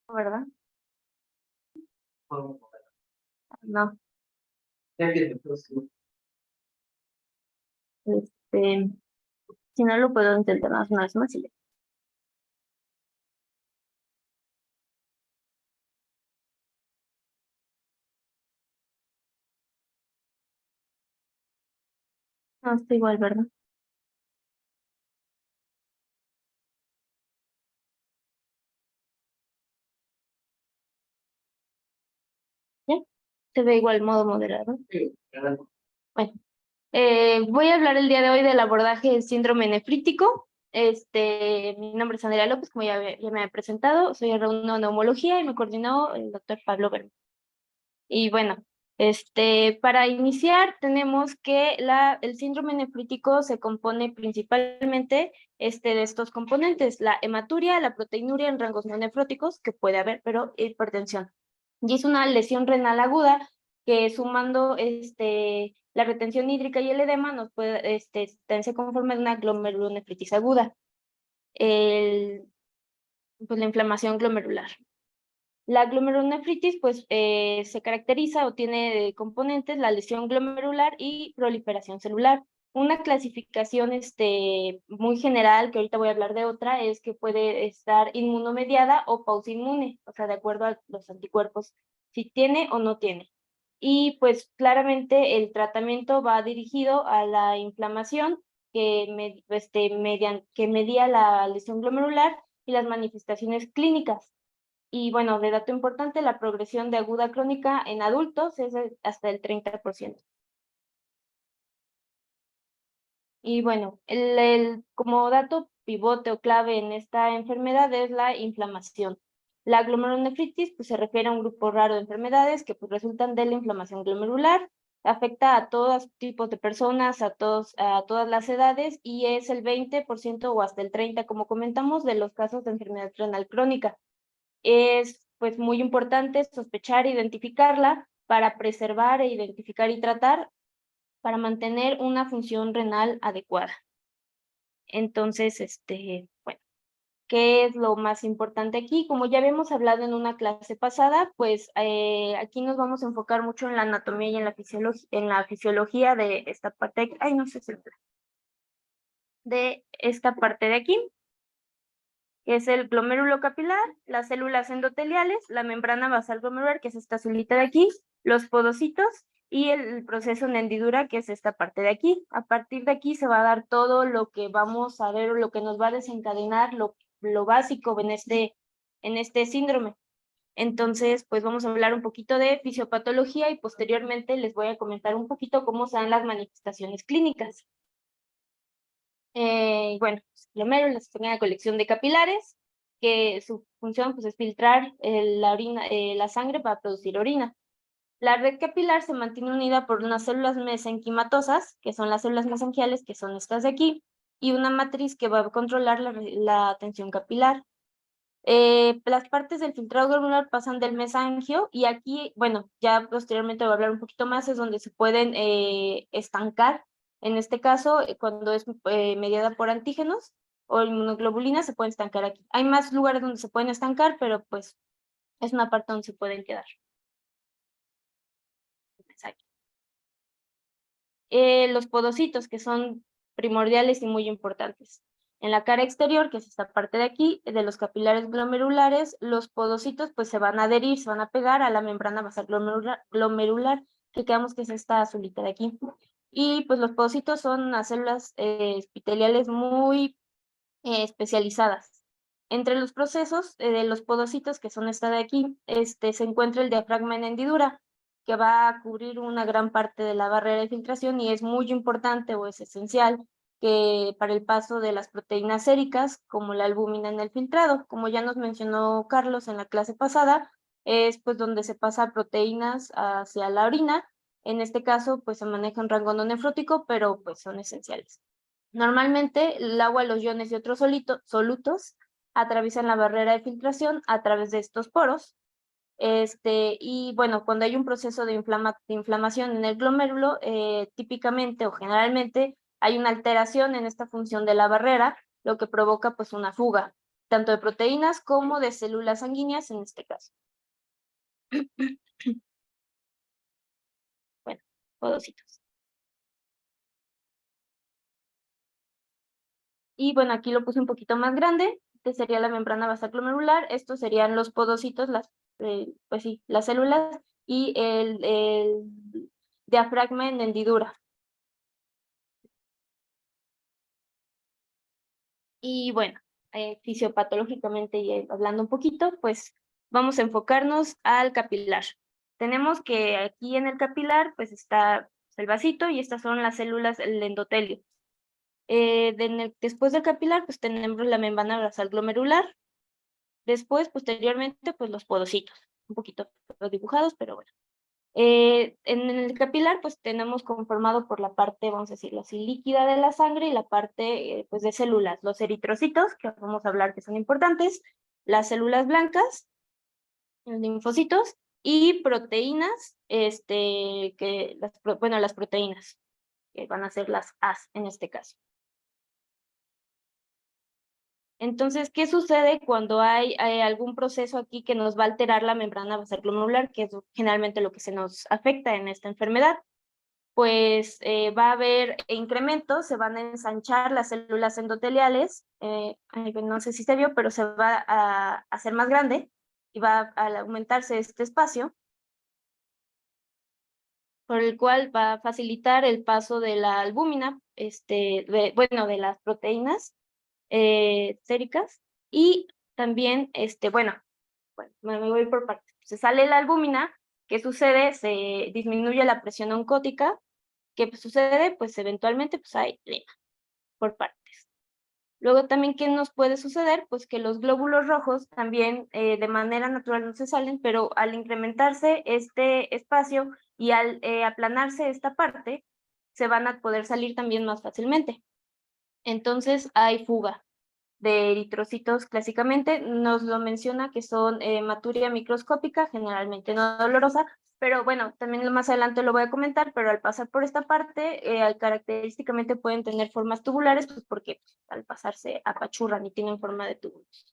¿verdad? No, este, si no lo puedo intentar más una vez más y ya. No, está igual, ¿verdad? ¿Ya? Se ve igual modo moderado. Bueno, voy a hablar el día de hoy del abordaje del síndrome nefrítico. Mi nombre es Andrea López, como ya me he presentado, soy alumno de neumología y me coordinó el doctor Pablo Bermúdez. Y bueno, para iniciar tenemos que el síndrome nefrítico se compone principalmente de estos componentes, la hematuria, la proteinuria en rangos no nefróticos, que puede haber, pero hipertensión. Y es una lesión renal aguda que sumando la retención hídrica y el edema nos puede, se conforma en una glomerulonefritis aguda, pues la inflamación glomerular. La glomerulonefritis, pues, se caracteriza o tiene de componentes la lesión glomerular y proliferación celular. Una clasificación muy general, que ahorita voy a hablar de otra, es que puede estar inmunomediada o pausinmune, o sea, de acuerdo a los anticuerpos, si tiene o no tiene. Y pues claramente el tratamiento va dirigido a la inflamación que media la lesión glomerular y las manifestaciones clínicas. Y bueno, de dato importante, la progresión de aguda crónica en adultos es hasta el 30%. Y bueno, como dato pivote o clave en esta enfermedad es la inflamación. La glomerulonefritis pues, se refiere a un grupo raro de enfermedades que pues, resultan de la inflamación glomerular. Afecta a todos tipos de personas, a todas las edades, y es el 20% o hasta el 30%, como comentamos, de los casos de enfermedad renal crónica. Es pues muy importante sospechar e identificarla para preservar e identificar y tratar para mantener una función renal adecuada. Entonces, bueno, ¿qué es lo más importante aquí? Como ya habíamos hablado en una clase pasada, pues aquí nos vamos a enfocar mucho en la anatomía y en la fisiología de esta parte, ay, no sé si de esta parte de aquí, que es el glomérulo capilar, las células endoteliales, la membrana basal glomerular, que es esta azulita de aquí, los podocitos y el proceso en hendidura, que es esta parte de aquí. A partir de aquí se va a dar todo lo que vamos a ver, lo que nos va a desencadenar, lo básico en este síndrome. Entonces, pues vamos a hablar un poquito de fisiopatología y posteriormente les voy a comentar un poquito cómo se dan las manifestaciones clínicas. Bueno, pues, glomérulos es una colección de capilares que su función pues, es filtrar la sangre para producir orina. La red capilar se mantiene unida por unas células mesenquimatosas, que son las células mesenquiales, que son estas de aquí, y una matriz que va a controlar la tensión capilar. Las partes del filtrado glomerular pasan del mesangio y aquí, bueno, ya posteriormente voy a hablar un poquito más, es donde se pueden estancar. En este caso, cuando es mediada por antígenos o inmunoglobulinas, se pueden estancar aquí. Hay más lugares donde se pueden estancar, pero pues es una parte donde se pueden quedar. Los podocitos, que son primordiales y muy importantes. En la cara exterior, que es esta parte de aquí, de los capilares glomerulares, los podocitos pues se van a adherir, se van a pegar a la membrana basal glomerular, que quedamos que es esta azulita de aquí. Y pues los podocitos son unas células epiteliales muy especializadas. Entre los procesos de los podocitos, que son esta de aquí, se encuentra el diafragma en hendidura, que va a cubrir una gran parte de la barrera de filtración y es muy importante o es esencial que para el paso de las proteínas séricas, como la albúmina en el filtrado, como ya nos mencionó Carlos en la clase pasada, es pues donde se pasa proteínas hacia la orina. En este caso, pues se maneja en rango no nefrótico, pero pues son esenciales. Normalmente el agua, los iones y otros solutos atraviesan la barrera de filtración a través de estos poros. Y bueno, cuando hay un proceso de inflamación en el glomérulo, típicamente o generalmente hay una alteración en esta función de la barrera, lo que provoca pues una fuga. tanto de proteínas como de células sanguíneas en este caso. Bueno, podocitos. Y bueno, aquí lo puse un poquito más grande. Este sería la membrana basal glomerular. Estos serían los podocitos, pues sí, las células y el diafragma en hendidura. Y bueno, fisiopatológicamente y hablando un poquito, pues vamos a enfocarnos al capilar. Tenemos que aquí en el capilar pues está el vasito y estas son las células del endotelio. Después del capilar pues tenemos la membrana basal glomerular. Después, posteriormente, pues los podocitos, un poquito dibujados, pero bueno. En el capilar, pues tenemos conformado por la parte, vamos a decirlo así, líquida de la sangre y la parte, pues, de células, los eritrocitos, que vamos a hablar que son importantes, las células blancas, los linfocitos, y proteínas, las proteínas, que van a ser las As en este caso. Entonces, ¿qué sucede cuando hay algún proceso aquí que nos va a alterar la membrana basal glomerular, que es generalmente lo que se nos afecta en esta enfermedad? Pues va a haber incrementos, se van a ensanchar las células endoteliales, no sé si se vio, pero se va a hacer más grande y va a aumentarse este espacio, por el cual va a facilitar el paso de la albúmina, de las proteínas séricas y también, me voy por partes. Se sale la albúmina, ¿qué sucede? Se disminuye la presión oncótica. ¿Qué sucede? Pues eventualmente pues hay lema por partes. Luego también, ¿qué nos puede suceder? Pues que los glóbulos rojos también de manera natural no se salen, pero al incrementarse este espacio y al aplanarse esta parte, se van a poder salir también más fácilmente. Entonces hay fuga de eritrocitos clásicamente, nos lo menciona que son hematuria microscópica, generalmente no dolorosa, pero bueno, también más adelante lo voy a comentar, pero al pasar por esta parte, característicamente pueden tener formas tubulares, pues porque al pasar se apachurran y tienen forma de túbulos.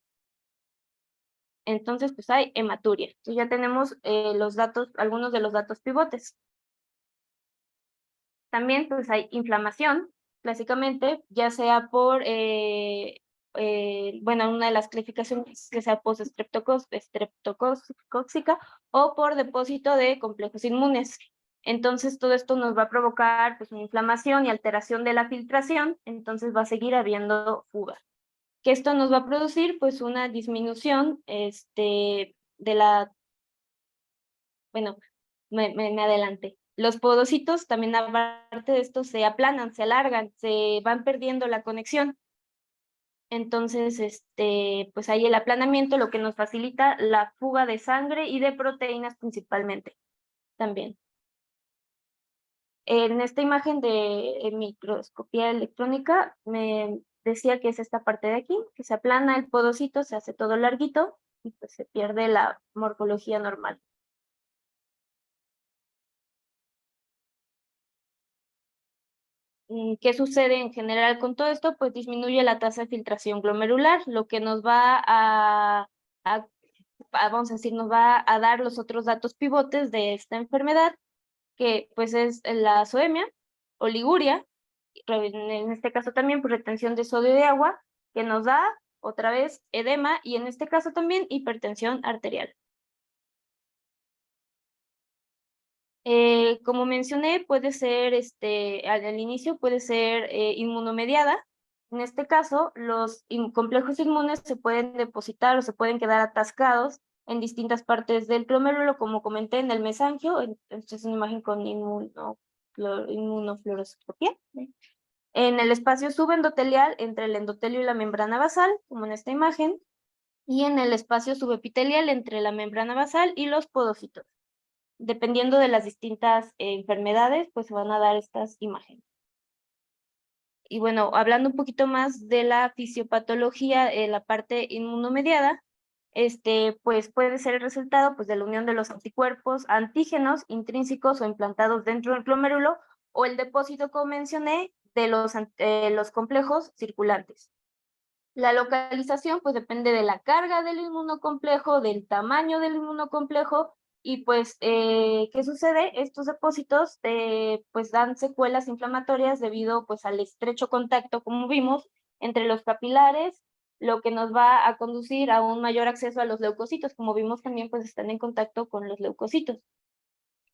Entonces, pues hay hematuria. Entonces ya tenemos los datos, algunos de los datos pivotes. También pues hay inflamación, clásicamente, ya sea por, una de las clasificaciones que sea post-estreptocóxica o por depósito de complejos inmunes. Entonces todo esto nos va a provocar pues una inflamación y alteración de la filtración, entonces va a seguir habiendo fuga. Que esto nos va a producir pues una disminución de la, bueno, me adelanté. Los podocitos también, aparte de esto, se aplanan, se alargan, se van perdiendo la conexión. Entonces, pues ahí el aplanamiento lo que nos facilita la fuga de sangre y de proteínas principalmente también. En esta imagen de microscopía electrónica me decía que es esta parte de aquí, que se aplana el podocito, se hace todo larguito y pues se pierde la morfología normal. ¿Qué sucede en general con todo esto? Pues disminuye la tasa de filtración glomerular, lo que nos va vamos a decir, nos va a dar los otros datos pivotes de esta enfermedad, que pues es la azoemia, oliguria, en este caso también pues retención de sodio y de agua, que nos da otra vez edema y en este caso también hipertensión arterial. Como mencioné, puede ser, al inicio puede ser inmunomediada. En este caso, los complejos inmunes se pueden depositar o se pueden quedar atascados en distintas partes del glomérulo, como comenté en el mesangio. Esta es una imagen con inmunofluoroscopía. En el espacio subendotelial, entre el endotelio y la membrana basal, como en esta imagen, y en el espacio subepitelial, entre la membrana basal y los podocitos. Dependiendo de las distintas enfermedades, pues se van a dar estas imágenes. Y bueno, hablando un poquito más de la fisiopatología, la parte inmunomediada, pues puede ser el resultado pues, de la unión de los anticuerpos antígenos intrínsecos o implantados dentro del glomérulo o el depósito, como mencioné, de los complejos circulantes. La localización pues depende de la carga del inmunocomplejo, del tamaño del inmunocomplejo y pues, ¿qué sucede? Estos depósitos pues dan secuelas inflamatorias debido pues al estrecho contacto, como vimos, entre los capilares, lo que nos va a conducir a un mayor acceso a los leucocitos, como vimos también pues están en contacto con los leucocitos.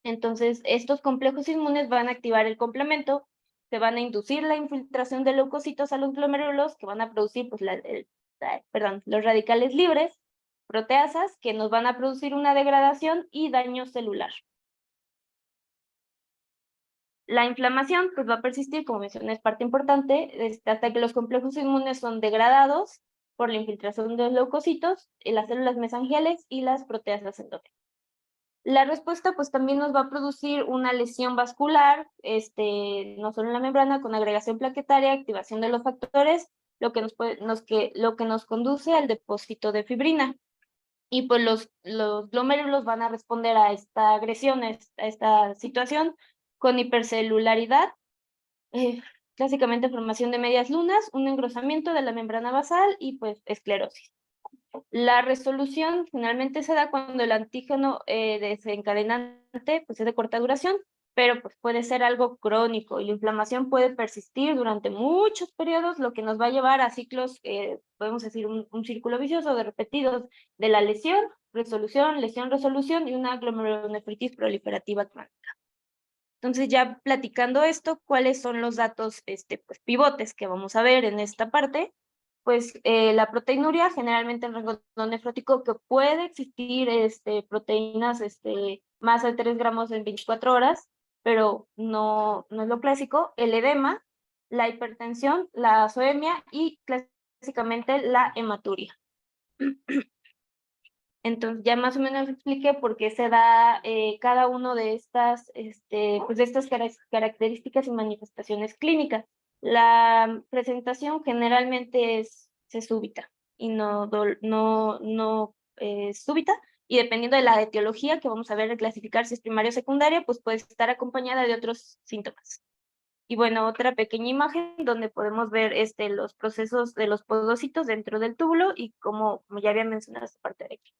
Entonces, estos complejos inmunes van a activar el complemento, se van a inducir la infiltración de leucocitos a los glomérulos que van a producir pues, los radicales libres, proteasas, que nos van a producir una degradación y daño celular. La inflamación pues, va a persistir, como mencioné, es parte importante, hasta que los complejos inmunes son degradados por la infiltración de los leucocitos, las células mesangiales y las proteasas endógenas. La respuesta pues también nos va a producir una lesión vascular, no solo en la membrana, con agregación plaquetaria, activación de los factores, lo que nos conduce al depósito de fibrina. Y pues los glomérulos van a responder a esta agresión, a esta situación, con hipercelularidad, clásicamente formación de medias lunas, un engrosamiento de la membrana basal y pues esclerosis. La resolución generalmente se da cuando el antígeno desencadenante pues, es de corta duración, pero pues, puede ser algo crónico y la inflamación puede persistir durante muchos periodos, lo que nos va a llevar a ciclos, podemos decir un círculo vicioso de repetidos de la lesión, resolución, lesión, resolución y una glomerulonefritis proliferativa crónica. Entonces ya platicando esto, ¿cuáles son los datos pues, pivotes que vamos a ver en esta parte? Pues la proteinuria, generalmente en rango no nefrótico, que puede existir proteínas más de 3 gramos en 24 horas, pero no es lo clásico. El edema, la hipertensión, la azoemia y clásicamente la hematuria. Entonces ya más o menos expliqué por qué se da cada uno de estas, pues de estas características y manifestaciones clínicas. La presentación generalmente es súbita y no súbita, y dependiendo de la etiología que vamos a ver, clasificar si es primaria o secundaria, pues puede estar acompañada de otros síntomas. Y bueno, otra pequeña imagen donde podemos ver los procesos de los podocitos dentro del túbulo y como ya había mencionado esta parte de aquí.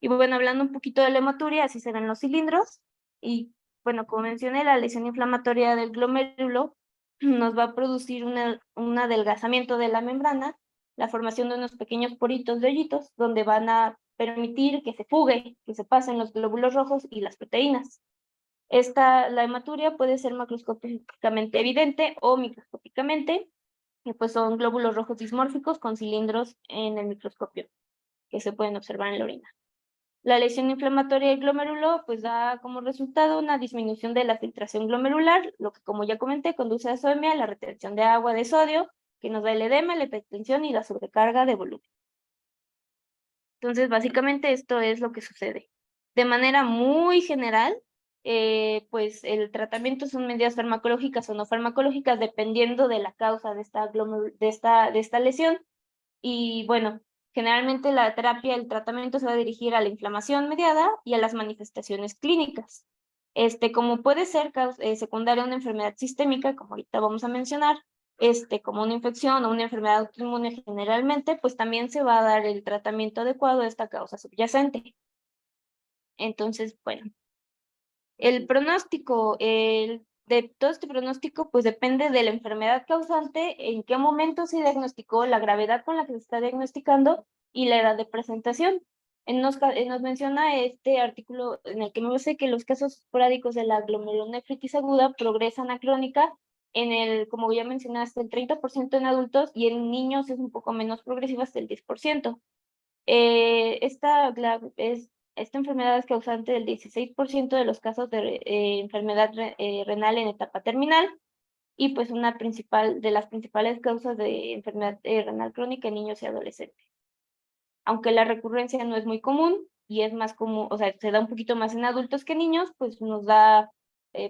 Y bueno, hablando un poquito de la hematuria, así se ven los cilindros. Y bueno, como mencioné, la lesión inflamatoria del glomérulo nos va a producir un adelgazamiento de la membrana, la formación de unos pequeños poritos de hoyitos, donde van a permitir que se fugue, que se pasen los glóbulos rojos y las proteínas. La hematuria puede ser macroscópicamente evidente o microscópicamente, y pues son glóbulos rojos dismórficos con cilindros en el microscopio que se pueden observar en la orina. La lesión inflamatoria del glomérulo pues da como resultado una disminución de la filtración glomerular, lo que como ya comenté conduce a azoemia, la retención de agua de sodio, que nos da el edema, la hipertensión y la sobrecarga de volumen. Entonces básicamente esto es lo que sucede. De manera muy general, pues el tratamiento son medidas farmacológicas o no farmacológicas dependiendo de la causa de esta lesión. Y bueno, generalmente la terapia, el tratamiento se va a dirigir a la inflamación mediada y a las manifestaciones clínicas. Como puede ser secundaria a una enfermedad sistémica, como ahorita vamos a mencionar, como una infección o una enfermedad autoinmune generalmente, pues también se va a dar el tratamiento adecuado a esta causa subyacente. Entonces, bueno, el pronóstico, de todo este pronóstico, pues depende de la enfermedad causante, en qué momento se diagnosticó, la gravedad con la que se está diagnosticando y la edad de presentación. Nos menciona este artículo en el que me dice que los casos esporádicos de la glomerulonefritis aguda progresan a crónica como ya mencionaste, el 30% en adultos y en niños es un poco menos progresiva, hasta el 10%. Esta enfermedad es causante del 16% de los casos de enfermedad renal en etapa terminal y pues una de las principales causas de enfermedad renal crónica en niños y adolescentes. Aunque la recurrencia no es muy común y es más común, o sea, se da un poquito más en adultos que en niños, pues nos da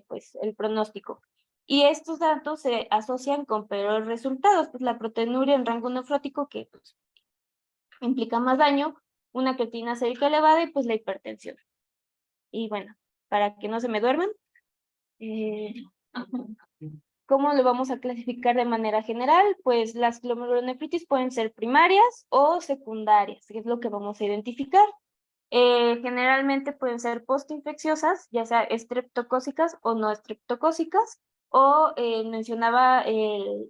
pues el pronóstico. Y estos datos se asocian con peores resultados, pues la proteinuria en rango nefrótico que pues, implica más daño, una creatinina sérica elevada y pues la hipertensión. Y bueno, para que no se me duerman, ¿cómo lo vamos a clasificar de manera general? Pues las glomerulonefritis pueden ser primarias o secundarias, que es lo que vamos a identificar. Generalmente pueden ser postinfecciosas, ya sea estreptocócicas o no estreptocócicas, o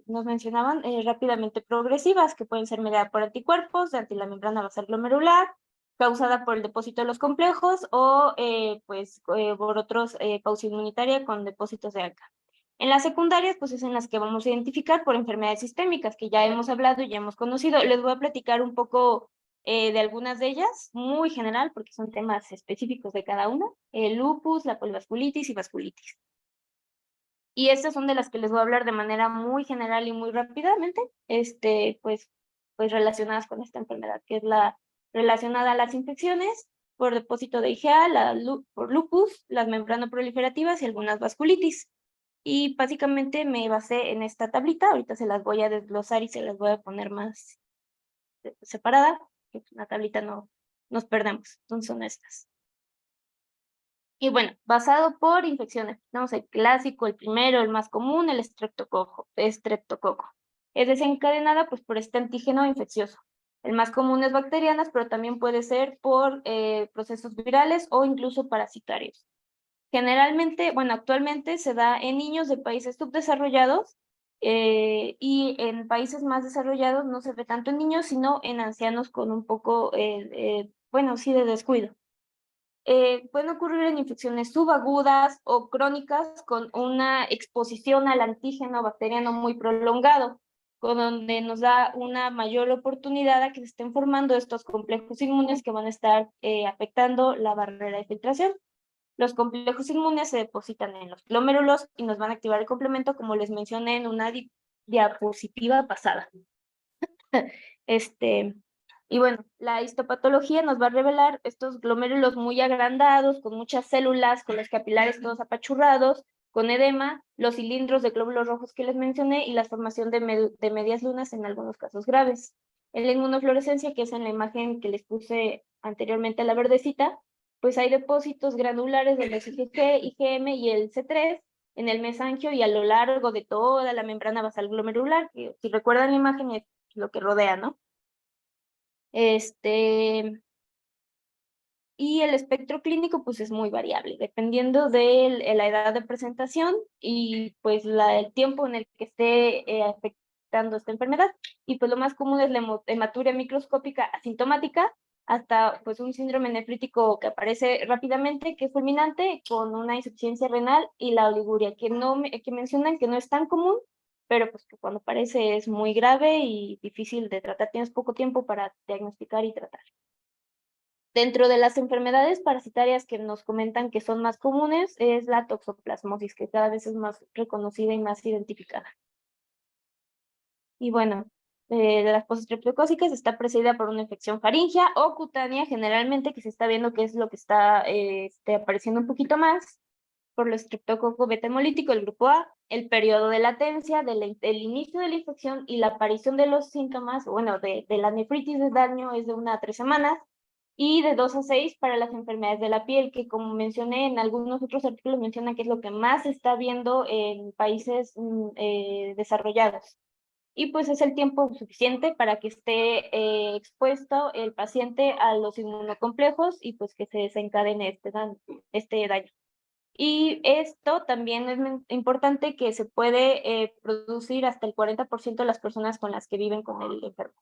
nos mencionaban rápidamente progresivas, que pueden ser mediadas por anticuerpos de la membrana basal glomerular, causada por el depósito de los complejos o por otros pausa inmunitaria con depósitos de ALCA. En las secundarias, pues es en las que vamos a identificar por enfermedades sistémicas, que ya hemos hablado y ya hemos conocido. Les voy a platicar un poco de algunas de ellas, muy general, porque son temas específicos de cada una, el lupus, la polivasculitis y vasculitis. Y estas son de las que les voy a hablar de manera muy general y muy rápidamente, pues relacionadas con esta enfermedad, que es la relacionada a las infecciones por depósito de IgA, por lupus, las membranoproliferativas y algunas vasculitis. Y básicamente me basé en esta tablita, ahorita se las voy a desglosar y se las voy a poner más separada, que una tablita no nos perdemos, entonces son estas. Y bueno, basado por infecciones, tenemos el clásico, el primero, el más común, el estreptococo. Es desencadenada pues por este antígeno infeccioso. El más común es bacterianas, pero también puede ser por procesos virales o incluso parasitarios. Generalmente, bueno, actualmente se da en niños de países subdesarrollados y en países más desarrollados no se ve tanto en niños, sino en ancianos con un poco, sí, de descuido. Pueden ocurrir en infecciones subagudas o crónicas con una exposición al antígeno bacteriano muy prolongado, con donde nos da una mayor oportunidad a que se estén formando estos complejos inmunes que van a estar afectando la barrera de filtración. Los complejos inmunes se depositan en los glomérulos y nos van a activar el complemento, como les mencioné en una diapositiva pasada. Y bueno, la histopatología nos va a revelar estos glomérulos muy agrandados, con muchas células, con los capilares todos apachurrados, con edema, los cilindros de glóbulos rojos que les mencioné y la formación de medias lunas en algunos casos graves. En la inmunofluorescencia, que es en la imagen que les puse anteriormente a la verdecita, pues hay depósitos granulares de los IgG, IgM y el C3 en el mesangio y a lo largo de toda la membrana basal glomerular, que si recuerdan la imagen es lo que rodea, ¿no? Y el espectro clínico pues es muy variable, dependiendo de la edad de presentación y pues el tiempo en el que esté afectando esta enfermedad. Y pues lo más común es la hematuria microscópica asintomática, hasta pues un síndrome nefrítico que aparece rápidamente, que es fulminante, con una insuficiencia renal y la oliguria, que mencionan que no es tan común, pero pues que cuando aparece es muy grave y difícil de tratar, tienes poco tiempo para diagnosticar y tratar. Dentro de las enfermedades parasitarias que nos comentan que son más comunes es la toxoplasmosis, que cada vez es más reconocida y más identificada. Y bueno, de las postestreptocócicas está precedida por una infección faríngea o cutánea, generalmente, que se está viendo que es lo que está apareciendo un poquito más, por el estreptococo beta hemolítico, el grupo A, el periodo de latencia del inicio de la infección y la aparición de los síntomas, bueno, de la nefritis de daño es de 1 a 3 semanas, y de 2 a 6 para las enfermedades de la piel, que como mencioné en algunos otros artículos, mencionan que es lo que más se está viendo en países desarrollados. Y pues es el tiempo suficiente para que esté expuesto el paciente a los inmunocomplejos y pues que se desencadene este daño. Y esto también es importante, que se puede producir hasta el 40% de las personas con las que viven con el enfermo.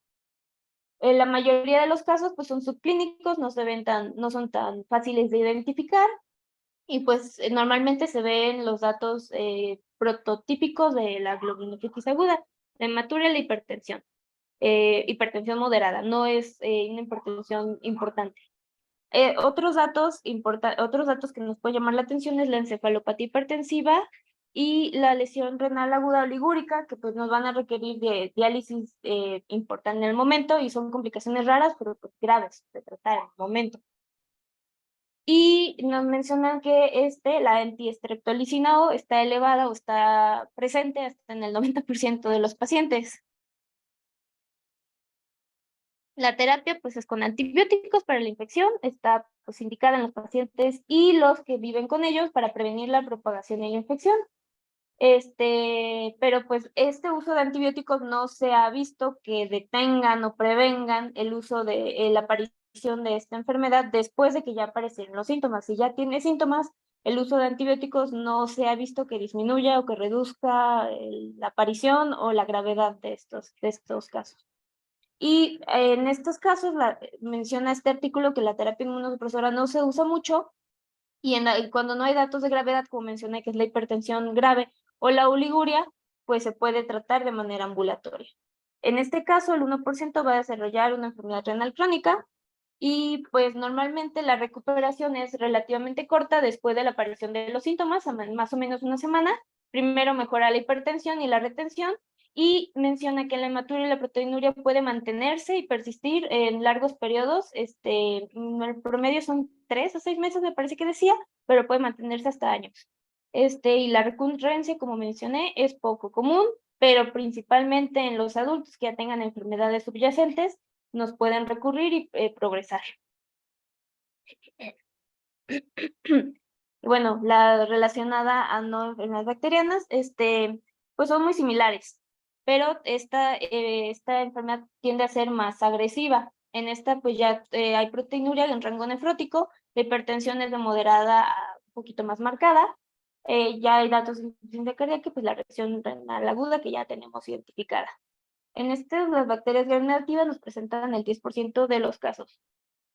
La mayoría de los casos pues son subclínicos, no son tan fáciles de identificar y pues normalmente se ven los datos prototípicos de la glomerulonefritis aguda, la hematuria y la hipertensión. Hipertensión moderada, no es una hipertensión importante. Otros datos que nos pueden llamar la atención es la encefalopatía hipertensiva y la lesión renal aguda oligúrica, que pues nos van a requerir de diálisis importante en el momento y son complicaciones raras, pero pues graves de tratar en el momento. Y nos mencionan que la antiestreptolicina O está elevada o está presente hasta en el 90% de los pacientes. La terapia pues es con antibióticos para la infección, está pues indicada en los pacientes y los que viven con ellos para prevenir la propagación de la infección. Pero pues este uso de antibióticos no se ha visto que detengan o prevengan el uso de la aparición de esta enfermedad después de que ya aparecieron los síntomas. Si ya tiene síntomas, el uso de antibióticos no se ha visto que disminuya o que reduzca la aparición o la gravedad de estos casos. Y en estos casos menciona este artículo que la terapia inmunosupresora no se usa mucho y cuando no hay datos de gravedad, como mencioné, que es la hipertensión grave o la oliguria, pues se puede tratar de manera ambulatoria. En este caso, el 1% va a desarrollar una enfermedad renal crónica y pues normalmente la recuperación es relativamente corta después de la aparición de los síntomas, más o menos una semana. Primero mejora la hipertensión y la retención y menciona que la hematuria y la proteinuria puede mantenerse y persistir en largos periodos. El promedio son 3 a 6 meses, me parece que decía, pero puede mantenerse hasta años. Y la recurrencia, como mencioné, es poco común, pero principalmente en los adultos que ya tengan enfermedades subyacentes, nos pueden recurrir y progresar. Bueno, la relacionada a no enfermedades bacterianas, pues son muy similares, pero esta enfermedad tiende a ser más agresiva. En esta, pues ya hay proteinuria en rango nefrótico, la hipertensión es de moderada a un poquito más marcada, ya hay datos de insuficiencia cardíaca, pues la reacción renal aguda que ya tenemos identificada. En las bacterias gram negativas nos presentan el 10% de los casos.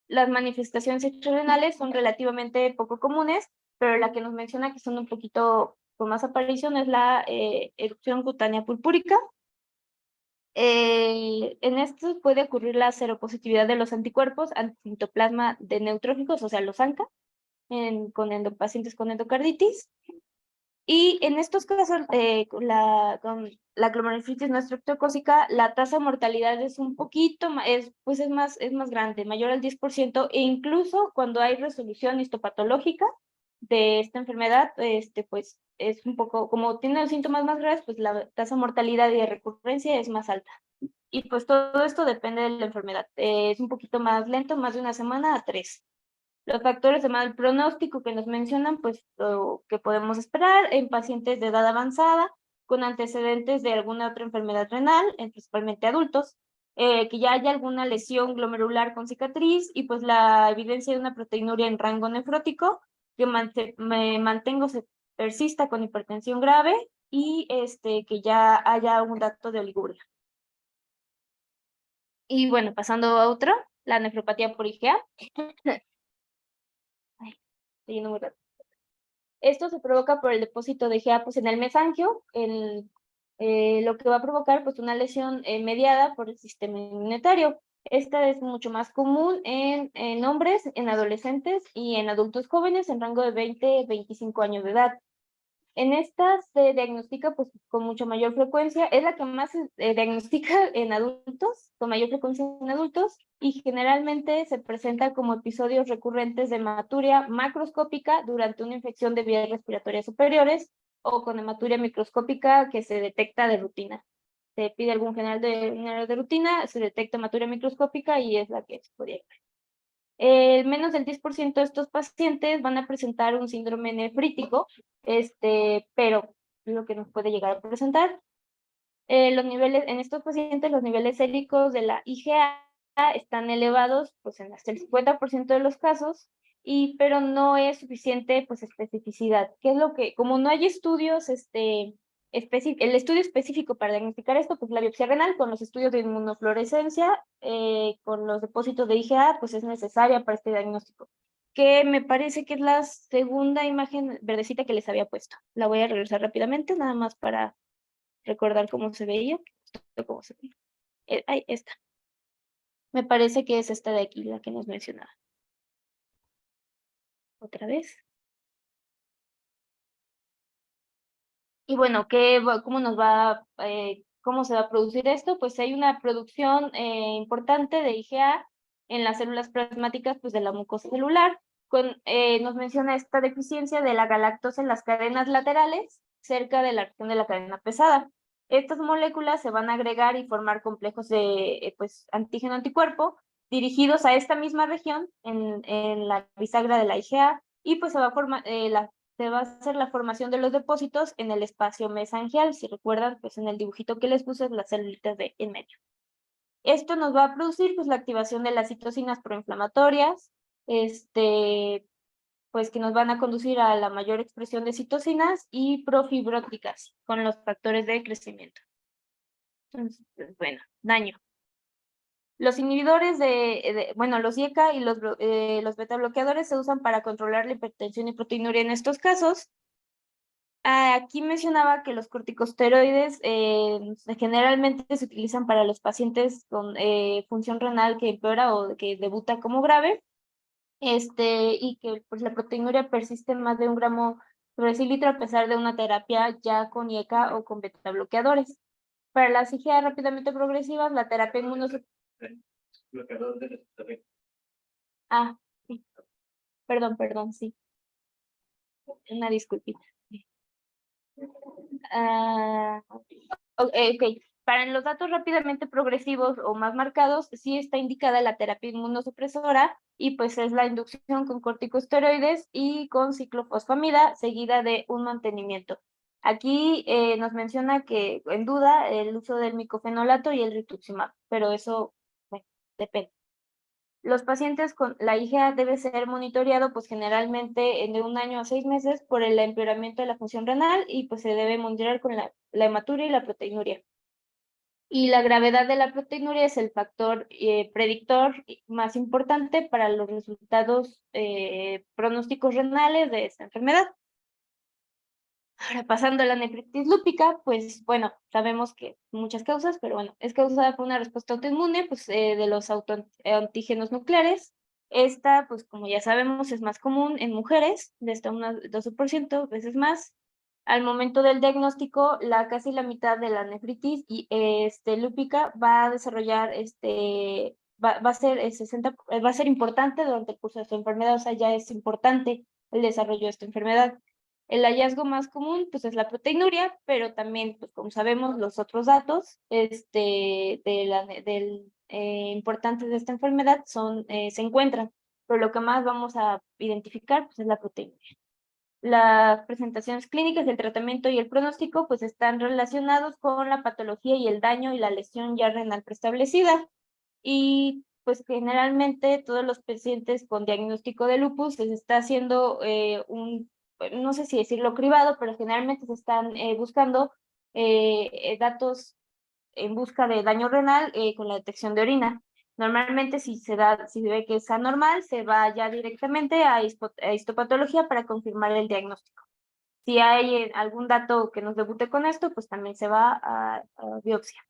Las manifestaciones extrarrenales son relativamente poco comunes, pero la que nos menciona que son un poquito con más aparición es la erupción cutánea purpúrica. En esto puede ocurrir la seropositividad de los anticuerpos anticitoplasma de neutróficos, o sea, los ANCA, pacientes con endocarditis. Y en estos casos, con la glomerulonefritis no estreptocócica, la tasa de mortalidad es un poquito, es más grande, mayor al 10%, e incluso cuando hay resolución histopatológica de esta enfermedad, pues es un poco, como tiene los síntomas más graves, pues la tasa de mortalidad y de recurrencia es más alta. Y pues todo esto depende de la enfermedad. Es un poquito más lento, más de una semana a 3. Los factores de mal pronóstico que nos mencionan, pues lo que podemos esperar en pacientes de edad avanzada, con antecedentes de alguna otra enfermedad renal, principalmente adultos, que ya haya alguna lesión glomerular con cicatriz y pues la evidencia de una proteinuria en rango nefrótico que se persista con hipertensión grave y que ya haya un dato de oliguria. Y bueno, pasando a otro, la nefropatía por IgA. Ay, estoy yendo muy rápido. Esto se provoca por el depósito de IgA pues, en el mesangio, lo que va a provocar pues, una lesión mediada por el sistema inmunitario. Esta es mucho más común en hombres, en adolescentes y en adultos jóvenes en rango de 20 a 25 años de edad. En estas se diagnostica pues, con mucho mayor frecuencia, es la que más se diagnostica en adultos, con mayor frecuencia en adultos, y generalmente se presenta como episodios recurrentes de hematuria macroscópica durante una infección de vías respiratorias superiores o con hematuria microscópica que se detecta de rutina. Se pide algún general de rutina, se detecta hematuria microscópica y es la que se podría ver. Menos del 10% de estos pacientes van a presentar un síndrome nefrítico, pero lo que nos puede llegar a presentar. En estos pacientes, los niveles séricos de la IgA están elevados pues, en hasta el 50% de los casos, pero no es suficiente pues, especificidad. ¿Qué es lo que, como no hay estudios, el estudio específico para diagnosticar esto, pues la biopsia renal con los estudios de inmunofluorescencia, con los depósitos de IgA, pues es necesaria para este diagnóstico. Que me parece que es la segunda imagen verdecita que les había puesto. La voy a regresar rápidamente, nada más para recordar cómo se veía. Cómo se veía. Ahí está. Me parece que es esta de aquí la que nos mencionaba. Otra vez. Y bueno, ¿cómo se va a producir esto? Pues hay una producción importante de IgA en las células plasmáticas pues, de la mucosa celular. Nos menciona esta deficiencia de la galactosa en las cadenas laterales, cerca de la región de la cadena pesada. Estas moléculas se van a agregar y formar complejos de pues, antígeno-anticuerpo dirigidos a esta misma región en la bisagra de la IgA y pues se va a formar, se va a hacer la formación de los depósitos en el espacio mesangial. Si recuerdan, pues en el dibujito que les puse, las celulitas de en medio. Esto nos va a producir pues la activación de las citocinas proinflamatorias, pues que nos van a conducir a la mayor expresión de citocinas y profibróticas con los factores de crecimiento. Entonces, pues, bueno, daño. Los inhibidores bueno, los IECA y los beta bloqueadores se usan para controlar la hipertensión y proteinuria en estos casos. Aquí mencionaba que los corticosteroides generalmente se utilizan para los pacientes con función renal que empeora o que debuta como grave, y que pues la proteinuria persiste en más de 1 gramo sobre cilitro a pesar de una terapia ya con IECA o con beta bloqueadores. Para las IgA rápidamente progresivas, la terapia inmunosupresora. Ah, sí. Perdón, sí. Una disculpita. Ok. Para los datos rápidamente progresivos o más marcados, sí está indicada la terapia inmunosupresora y pues es la inducción con corticosteroides y con ciclofosfamida seguida de un mantenimiento. Aquí nos menciona que en duda el uso del micofenolato y el rituximab, pero eso bueno, depende. Los pacientes con la IgA debe ser monitoreado pues generalmente de 1 año a 6 meses por el empeoramiento de la función renal y pues se debe monitorear con la hematuria y la proteinuria. Y la gravedad de la proteinuria es el factor predictor más importante para los resultados pronósticos renales de esta enfermedad. Ahora, pasando a la nefritis lúpica, pues bueno, sabemos que muchas causas, pero bueno, es causada por una respuesta autoinmune pues, de los antígenos nucleares. Esta, pues como ya sabemos, es más común en mujeres, de hasta un 12% veces más. Al momento del diagnóstico, casi la mitad de la nefritis lúpica va a desarrollar, va a ser 60, va a ser importante durante el curso de su enfermedad, o sea, ya es importante el desarrollo de esta enfermedad. El hallazgo más común, pues, es la proteinuria, pero también, pues, como sabemos, los otros datos, importantes de esta enfermedad se encuentran, pero lo que más vamos a identificar, pues, es la proteinuria. Las presentaciones clínicas, el tratamiento y el pronóstico, pues, están relacionados con la patología y el daño y la lesión ya renal preestablecida. Y, pues, generalmente todos los pacientes con diagnóstico de lupus se está haciendo no sé si decirlo cribado, pero generalmente se están buscando datos en busca de daño renal con la detección de orina. Normalmente si se ve que es anormal, se va ya directamente a histopatología para confirmar el diagnóstico. Si hay algún dato que nos debute con esto, pues también se va a biopsia.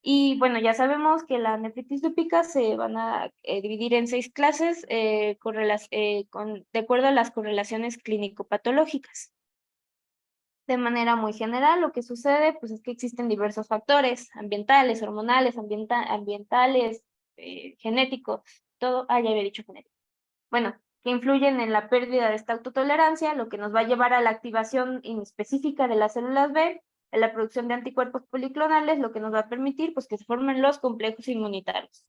Y bueno, ya sabemos que la nefritis lúpica se van a dividir en 6 clases de acuerdo a las correlaciones clínico-patológicas. De manera muy general, lo que sucede pues, es que existen diversos factores ambientales, hormonales, ambientales, genéticos, todo, ya había dicho genético. Bueno, que influyen en la pérdida de esta autotolerancia, lo que nos va a llevar a la activación inespecífica de las células B, en la producción de anticuerpos policlonales, lo que nos va a permitir pues, que se formen los complejos inmunitarios.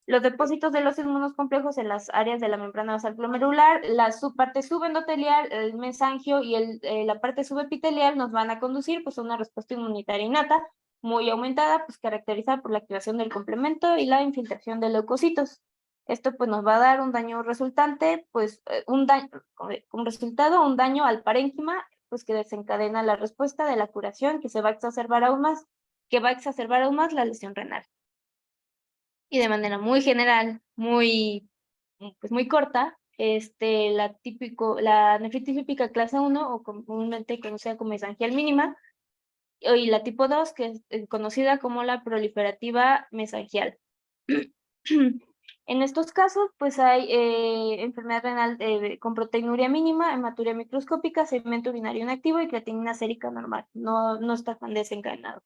Los depósitos de los inmunos complejos en las áreas de la membrana basal glomerular, la parte subendotelial, el mesangio y la parte subepitelial nos van a conducir pues, a una respuesta inmunitaria innata muy aumentada, pues caracterizada por la activación del complemento y la infiltración de leucocitos. Esto pues nos va a dar un daño resultante, pues un resultado, un daño al parénquima, pues que desencadena la respuesta de la curación que va a exacerbar aún más la lesión renal. Y de manera muy general, pues muy corta, la nefritis lúpica clase 1 o comúnmente conocida como mesangial mínima, y la tipo 2 que es conocida como la proliferativa mesangial. En estos casos, pues hay enfermedad renal con proteinuria mínima, hematuria microscópica, segmento urinario inactivo y creatinina sérica normal, no está tan desencadenado.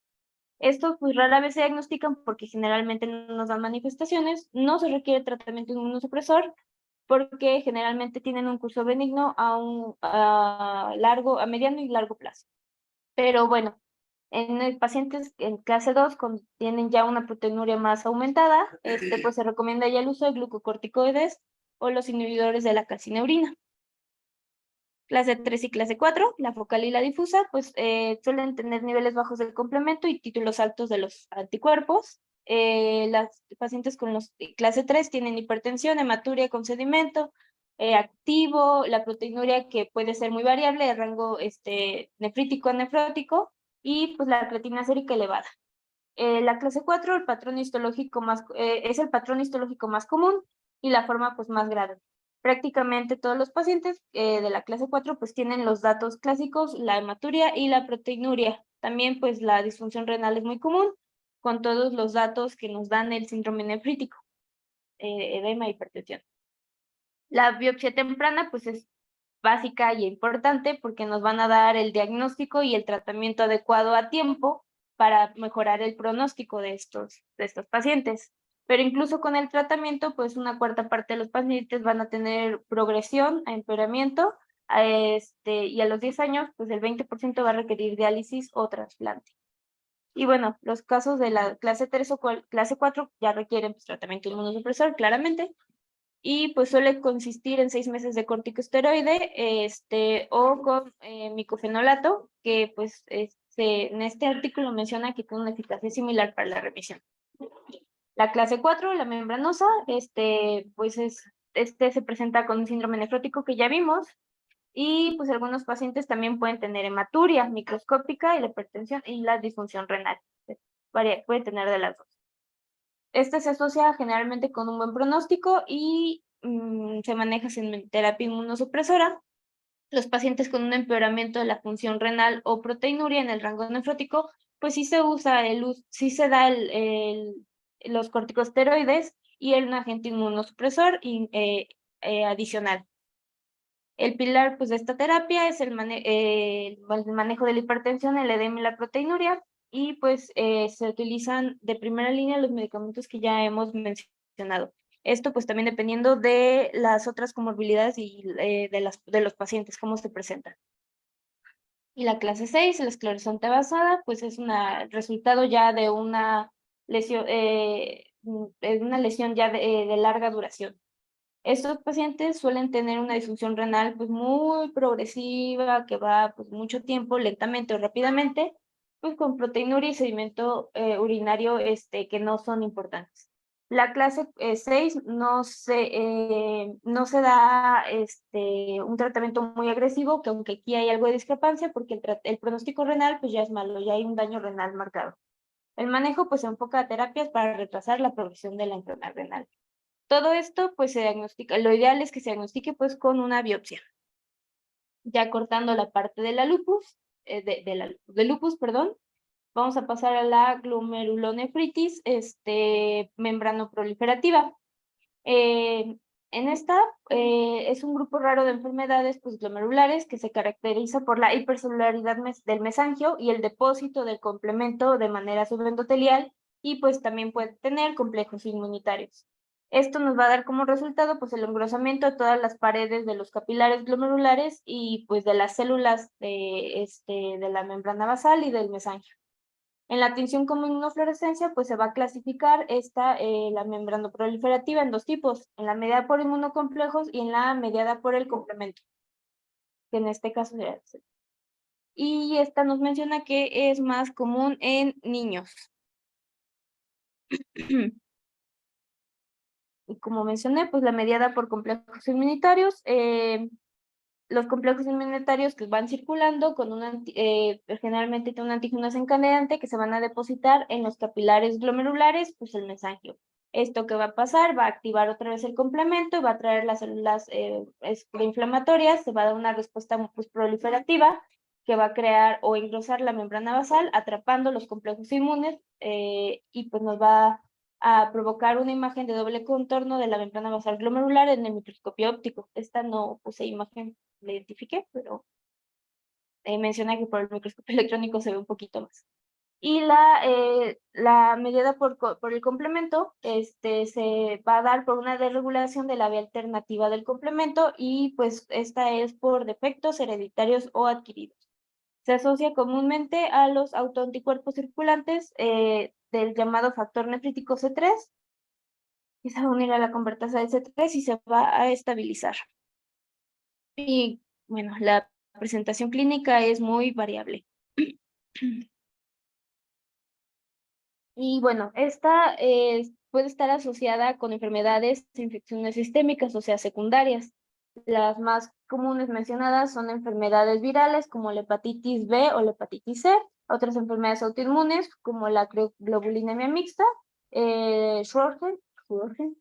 Estos pues rara vez se diagnostican porque generalmente no nos dan manifestaciones, no se requiere tratamiento inmunosupresor porque generalmente tienen un curso benigno a mediano y largo plazo. Pero bueno, en pacientes en clase 2 tienen ya una proteinuria más aumentada, pues se recomienda ya el uso de glucocorticoides o los inhibidores de la calcineurina. Clase 3 y clase 4, la focal y la difusa, pues suelen tener niveles bajos del complemento y títulos altos de los anticuerpos. Las pacientes con los clase 3 tienen hipertensión, hematuria con sedimento, activo, la proteinuria que puede ser muy variable, de rango nefrítico a nefrótico, y pues la creatina sérica elevada. La clase 4, el patrón histológico es el patrón histológico más común y la forma pues más grave. Prácticamente todos los pacientes de la clase 4 pues tienen los datos clásicos, la hematuria y la proteinuria. También pues la disfunción renal es muy común, con todos los datos que nos dan el síndrome nefrítico, edema e hipertensión. La biopsia temprana pues es básica y importante porque nos van a dar el diagnóstico y el tratamiento adecuado a tiempo para mejorar el pronóstico de estos pacientes. Pero incluso con el tratamiento, pues una cuarta parte de los pacientes van a tener progresión a empeoramiento, y a los 10 años, pues el 20% va a requerir diálisis o trasplante. Y bueno, los casos de la clase 3 o clase 4 ya requieren pues, tratamiento inmunosupresor, claramente, y pues suele consistir en 6 meses de corticosteroide o con micofenolato, que pues en este artículo menciona que tiene una eficacia similar para la remisión. La clase 4, la membranosa, pues se presenta con un síndrome nefrótico que ya vimos, y pues algunos pacientes también pueden tener hematuria microscópica y la hipertensión y la disfunción renal. Puede tener de las dos. Este se asocia generalmente con un buen pronóstico y se maneja sin terapia inmunosupresora. Los pacientes con un empeoramiento de la función renal o proteinuria en el rango nefrótico, pues sí se usa sí se da los corticosteroides y un agente inmunosupresor adicional. El pilar pues, de esta terapia es el manejo de la hipertensión, el edema y la proteinuria, y pues se utilizan de primera línea los medicamentos que ya hemos mencionado. Esto pues también dependiendo de las otras comorbilidades y de los pacientes, cómo se presentan. Y la clase 6, la esclerosante basada, pues es resultado ya de una lesión, ya de larga duración. Estos pacientes suelen tener una disfunción renal pues muy progresiva, que va pues mucho tiempo, lentamente o rápidamente, pues con proteinuria y sedimento urinario que no son importantes. La clase 6 no se da un tratamiento muy agresivo, que aunque aquí hay algo de discrepancia, porque el pronóstico renal pues ya es malo, ya hay un daño renal marcado. El manejo pues se enfoca a terapias para retrasar la progresión de la enfermedad renal. Todo esto, pues, se diagnostica, lo ideal es que se diagnostique, pues, con una biopsia. Ya cortando la parte de la lupus, de lupus, perdón, vamos a pasar a la glomerulonefritis, membranoproliferativa. En esta es un grupo raro de enfermedades pues, glomerulares que se caracteriza por la hipercelularidad del mesangio y el depósito del complemento de manera subendotelial, y pues también puede tener complejos inmunitarios. Esto nos va a dar como resultado pues el engrosamiento de todas las paredes de los capilares glomerulares y pues de las células de la membrana basal y del mesangio. En la tinción como inmunofluorescencia, pues se va a clasificar la membranoproliferativa en dos tipos, en la mediada por inmunocomplejos y en la mediada por el complemento, que en este caso sería. Y esta nos menciona que es más común en niños. Y como mencioné, pues la mediada por complejos inmunitarios, los complejos inmunitarios que van circulando con generalmente tiene un antígeno desencadenante que se van a depositar en los capilares glomerulares, pues el mesangio. Esto que va a pasar, va a activar otra vez el complemento, va a traer las células inflamatorias, se va a dar una respuesta pues, proliferativa que va a crear o engrosar la membrana basal, atrapando los complejos inmunes, y pues nos va a provocar una imagen de doble contorno de la membrana basal glomerular en el microscopio óptico. Esta no puse imagen, la identifiqué, pero menciona que por el microscopio electrónico se ve un poquito más. Y la mediada por el complemento se va a dar por una desregulación de la vía alternativa del complemento, y pues esta es por defectos hereditarios o adquiridos. Se asocia comúnmente a los autoanticuerpos circulantes del llamado factor nefrítico C3, que se va a unir a la convertasa de C3 y se va a estabilizar. Y bueno, la presentación clínica es muy variable. Y bueno, esta puede estar asociada con enfermedades e infecciones sistémicas, o sea, secundarias. Las más comunes mencionadas son enfermedades virales como la hepatitis B o la hepatitis C, otras enfermedades autoinmunes como la globulinemia mixta, Sjögren,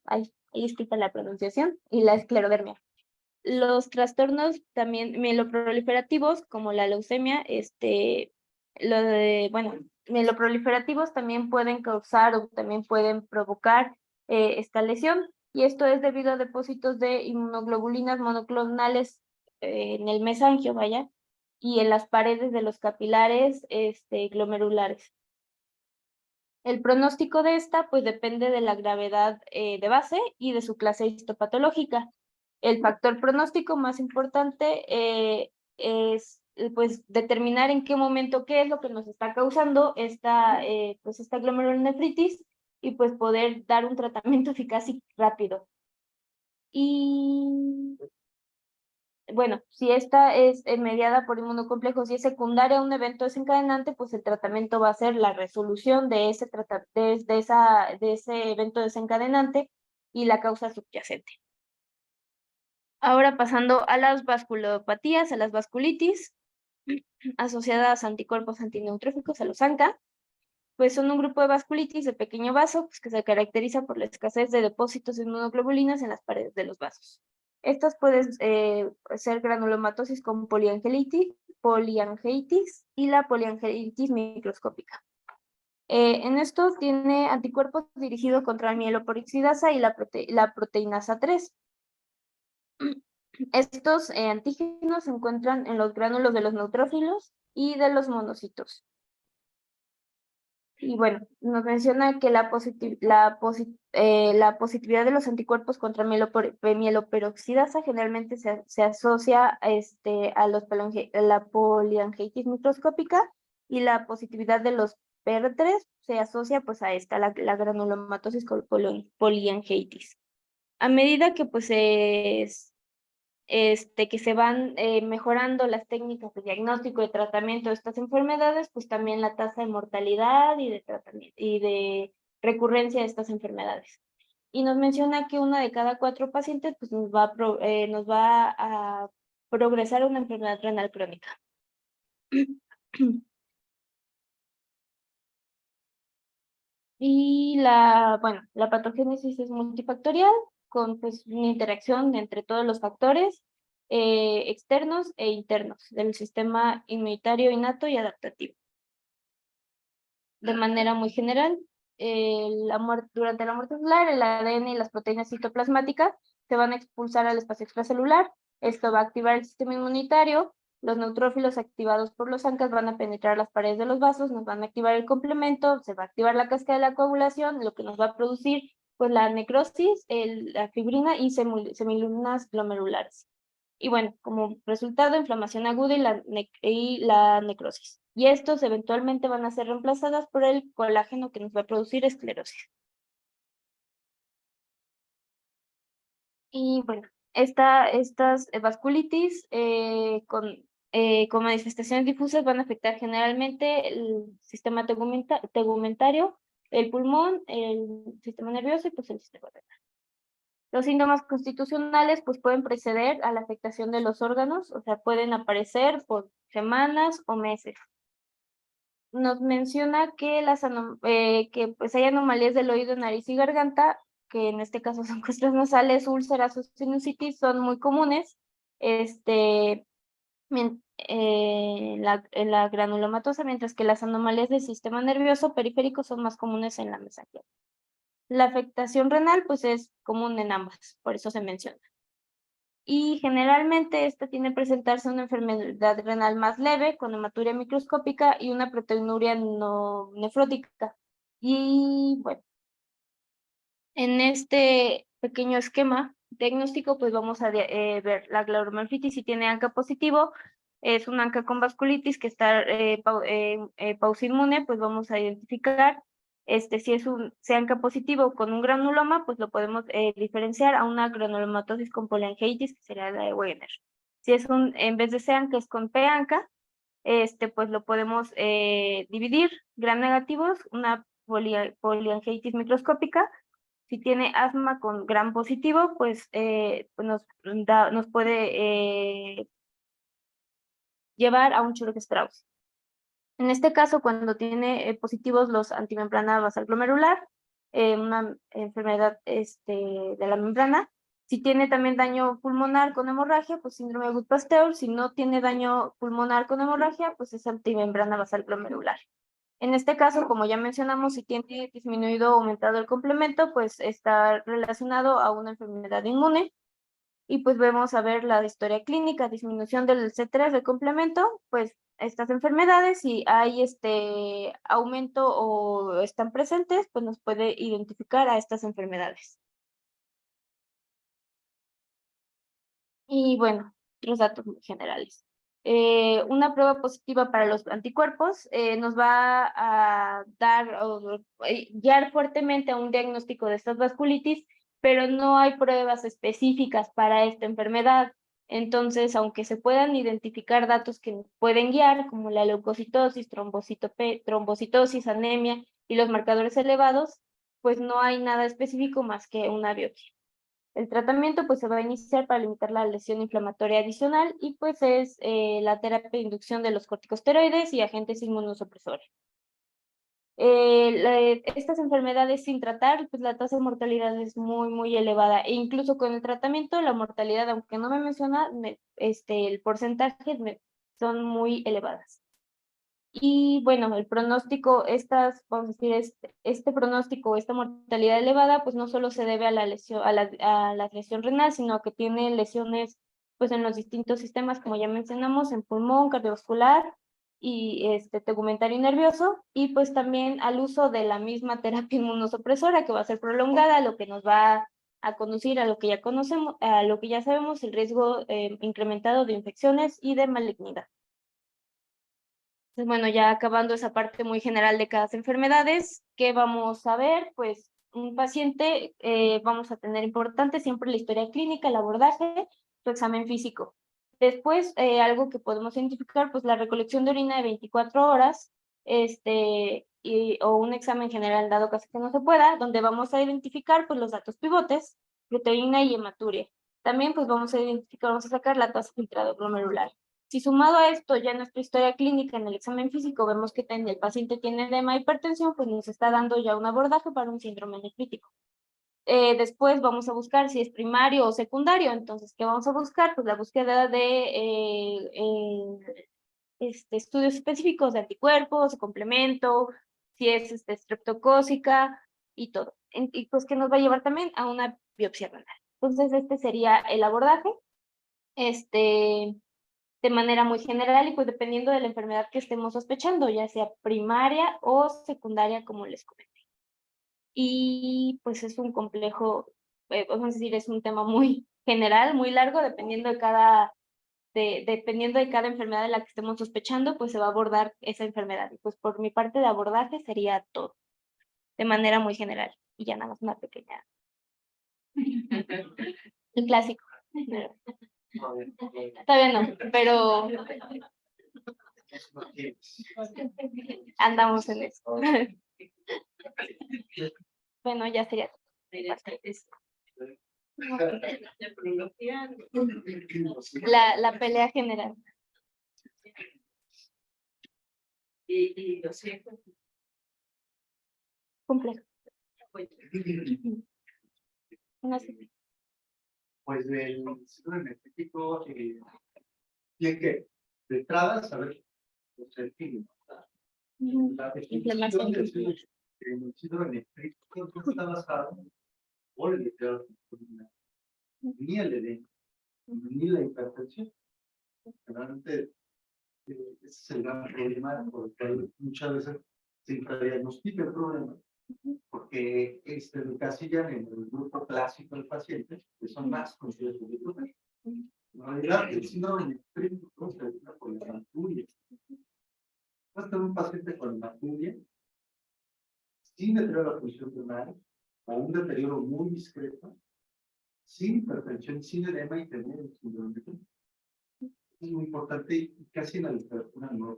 ahí explica la pronunciación, y la esclerodermia. Los trastornos también mieloproliferativos, como la leucemia, bueno, mieloproliferativos también pueden causar o también pueden provocar esta lesión, y esto es debido a depósitos de inmunoglobulinas monoclonales en el mesangio, vaya, y en las paredes de los capilares glomerulares. El pronóstico de esta, pues, depende de la gravedad de base y de su clase histopatológica. El factor pronóstico más importante es, pues, determinar en qué momento, qué es lo que nos está causando esta glomerulonefritis, y pues poder dar un tratamiento eficaz y rápido. Y bueno, si esta es mediada por inmunocomplejos y es secundaria a un evento desencadenante, pues el tratamiento va a ser la resolución de ese evento desencadenante y la causa subyacente. Ahora pasando a las vasculopatías, a las vasculitis, asociadas a anticuerpos antineutróficos, a los ANCA, pues son un grupo de vasculitis de pequeño vaso, pues, que se caracteriza por la escasez de depósitos de inmunoglobulinas en las paredes de los vasos. Estas pueden ser granulomatosis con poliangeitis y la poliangeitis microscópica. En estos tiene anticuerpos dirigidos contra la mieloperoxidasa y la proteinasa 3. Estos antígenos se encuentran en los gránulos de los neutrófilos y de los monocitos. Y bueno, nos menciona que la positividad de los anticuerpos contra mieloperoxidasa generalmente se asocia a la poliangeitis microscópica, y la positividad de los PR3 se asocia pues a la granulomatosis con poliangeitis. A medida que pues que se van mejorando las técnicas de diagnóstico y tratamiento de estas enfermedades, pues también la tasa de mortalidad y de tratamiento y de recurrencia de estas enfermedades. Y nos menciona que 1 de cada 4 pacientes pues nos va a progresar una enfermedad renal crónica. Y la patogénesis es multifactorial, con pues una interacción entre todos los factores externos e internos del sistema inmunitario innato y adaptativo. De manera muy general, durante la muerte celular, el ADN y las proteínas citoplasmáticas se van a expulsar al espacio extracelular. Esto va a activar el sistema inmunitario. Los neutrófilos activados por los ANCAs van a penetrar las paredes de los vasos, nos van a activar el complemento, se va a activar la cascada de la coagulación, lo que nos va a producir pues la necrosis, la fibrina y semiluminas glomerulares. Y bueno, como resultado, inflamación aguda y la necrosis. Y estos eventualmente van a ser reemplazadas por el colágeno, que nos va a producir esclerosis. Y bueno, estas vasculitis con manifestaciones difusas van a afectar generalmente el sistema tegumentario, el pulmón, el sistema nervioso y pues el sistema renal. Los síntomas constitucionales pues pueden preceder a la afectación de los órganos, o sea, pueden aparecer por semanas o meses. Nos menciona que pues hay anomalías del oído, nariz y garganta, que en este caso son costras nasales, úlceras o sinusitis, son muy comunes. En la granulomatosa, mientras que las anomalías del sistema nervioso periférico son más comunes en la mesangial. La afectación renal pues es común en ambas, por eso se menciona. Y generalmente esta tiene que presentarse una enfermedad renal más leve, con hematuria microscópica y una proteinuria no nefrótica. Y bueno, en este pequeño esquema diagnóstico, pues vamos a ver la glomerulonephritis. Si tiene ANCA positivo, es un ANCA con vasculitis que está pausinmune, pues vamos a identificar si es un ANCA positivo con un granuloma, pues lo podemos diferenciar a una granulomatosis con poliangeitis, que sería la de Wegener. Si es en vez de SEAN, que es con PANCA, pues lo podemos dividir, gram negativos, una poliangiitis microscópica. Si tiene asma con gram positivo, pues, nos puede llevar a un Churg-Strauss. En este caso, cuando tiene positivos los antimembrana basal glomerular, una enfermedad de la membrana. Si tiene también daño pulmonar con hemorragia, pues síndrome de Gut-Pasteur. Si no tiene daño pulmonar con hemorragia, pues es antimembrana basal glomerular. En este caso, como ya mencionamos, si tiene disminuido o aumentado el complemento, pues está relacionado a una enfermedad inmune. Y pues vemos a ver la historia clínica, disminución del C3 del complemento, pues estas enfermedades, si hay aumento o están presentes, pues nos puede identificar a estas enfermedades. Y bueno, los datos muy generales. Una prueba positiva para los anticuerpos nos va a dar o guiar fuertemente a un diagnóstico de estas vasculitis, pero no hay pruebas específicas para esta enfermedad. Entonces, aunque se puedan identificar datos que nos pueden guiar, como la leucocitosis, trombocitosis, anemia y los marcadores elevados, pues no hay nada específico más que una biopsia. El tratamiento pues se va a iniciar para limitar la lesión inflamatoria adicional y pues es la terapia de inducción de los corticosteroides y agentes inmunosupresores. Estas enfermedades sin tratar, pues la tasa de mortalidad es muy elevada e incluso con el tratamiento la mortalidad, aunque no me menciona, el porcentaje son muy elevadas. Y bueno, el pronóstico, vamos a decir, este pronóstico, esta mortalidad elevada, pues no solo se debe a la lesión, a la lesión renal, sino que tiene lesiones pues en los distintos sistemas, como ya mencionamos, en pulmón, cardiovascular y tegumentario y nervioso, y pues también al uso de la misma terapia inmunosupresora que va a ser prolongada, lo que nos va a conducir a lo que ya conocemos, a lo que ya sabemos, el riesgo incrementado de infecciones y de malignidad. Entonces, bueno, ya acabando esa parte muy general de cada enfermedades, ¿qué vamos a ver? Pues un paciente, vamos a tener importante siempre la historia clínica, el abordaje, su examen físico. Después, algo que podemos identificar, pues la recolección de orina de 24 horas, o un examen general dado caso que no se pueda, donde vamos a identificar pues los datos pivotes, proteína y hematuria. También pues vamos a identificar, vamos a sacar la tasa filtrado glomerular. Si sumado a esto, ya en nuestra historia clínica, en el examen físico, vemos que el paciente tiene edema y hipertensión, pues nos está dando ya un abordaje para un síndrome nefrítico. Después vamos a buscar si es primario o secundario. Entonces, ¿qué vamos a buscar? Pues la búsqueda de estudios específicos de anticuerpos, de complemento, si es streptocócica y todo. Y pues que nos va a llevar también a una biopsia renal. Entonces, este sería el abordaje. De manera muy general y pues dependiendo de la enfermedad que estemos sospechando, ya sea primaria o secundaria, como les comenté. Y pues es un complejo, vamos a decir, es un tema muy general, muy largo, dependiendo de cada enfermedad de la que estemos sospechando, pues se va a abordar esa enfermedad. Y pues por mi parte de abordaje sería todo, de manera muy general. Y ya nada más una pequeña. El clásico. Todavía no, pero andamos en eso. Bueno, ya sería. La pelea general. Complejo. Pues el síndrome nefrítico tiene que, de entrada, saber el síndrome. La definición del síndrome nefrítico no está basada por el deterioro ni el edema, ni la hipertensión. Realmente, ese es el gran problema, porque muchas veces se infradiagnostica el problema, porque lo encasillan en el grupo clásico del paciente, que son más conscientes de gluten. En realidad, el síndrome nefrítico se define por la hematuria. Puede tener un paciente con hematuria sin deterioro de la función renal o un deterioro muy discreto, sin hipertensión, sin edema y tener el síndrome nefrítico. es muy importante y casi en la literatura no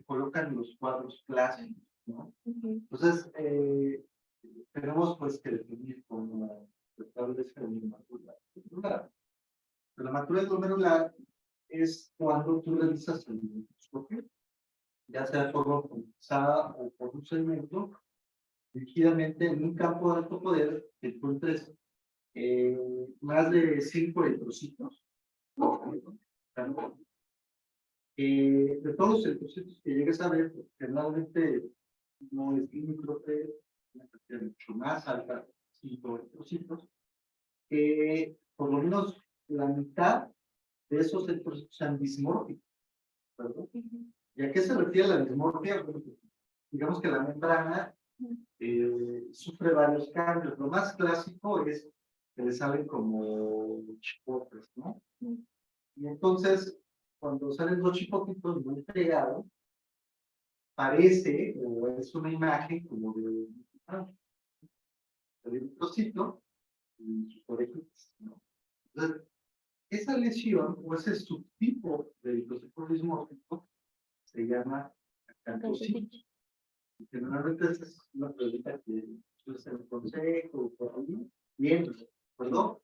colocan los cuadros clásicos, ¿no? Entonces, tenemos pues que definir como establece la madurez glomerular es cuando tú realizas el microscopio, ya sea por forma compensada o por un segmento, dirigidamente en un campo de alto poder que encuentres más de 5 eritrocitos. De todos los eritrocitos que llegues a ver, generalmente no es límite, una cantidad mucho más alta, 5 eritrocitos, por lo menos la mitad de esos eritrocitos sean dismórficos, ¿verdad? ¿Y a qué se refiere la dismorfia? Bueno, digamos que la membrana sufre varios cambios. Lo más clásico es que le salen como chipotes, ¿no? Y entonces, cuando salen los chipotitos muy pegados, parece, o es una imagen como de un trocito y sus orejitas, ¿no? Entonces, esa lesión o ese subtipo de eritrocito dismórfico se llama acantocito. Generalmente esa es una pregunta que yo se lo consejo por ahí. Bien, perdón.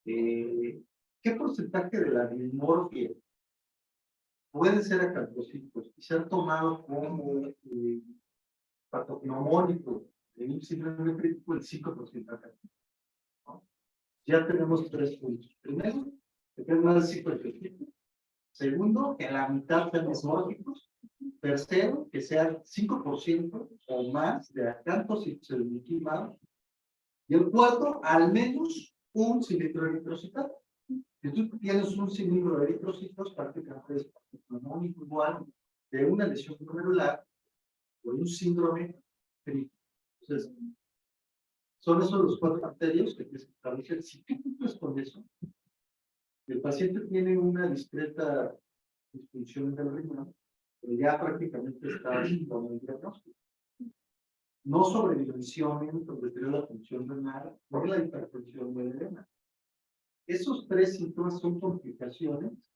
¿Qué porcentaje de la dismorfia puede ser acantocíticos y ser tomado como patognomónico en un síndrome crítico el 5% acá, ¿no? Ya tenemos 3 puntos. Primero, que tengan más de 5%. Segundo, que la mitad sean dismórficos. Tercero, que sean 5% o más de acantocíticos liquidados. Y el cuarto, al menos un cilindro eritrocitado. Si tú tienes un cilindro de eritrocitos, prácticamente es patognomónico igual de una lesión glomerular o un síndrome crítico. Entonces, son esos los 4 criterios que se establecen. Si tú cumples con eso, el paciente tiene una discreta disfunción del riñón, pero ya prácticamente está con el diagnóstico. No sobredimensionen sobre la función renal por la hipertensión del edema. Esos 3 síntomas son complicaciones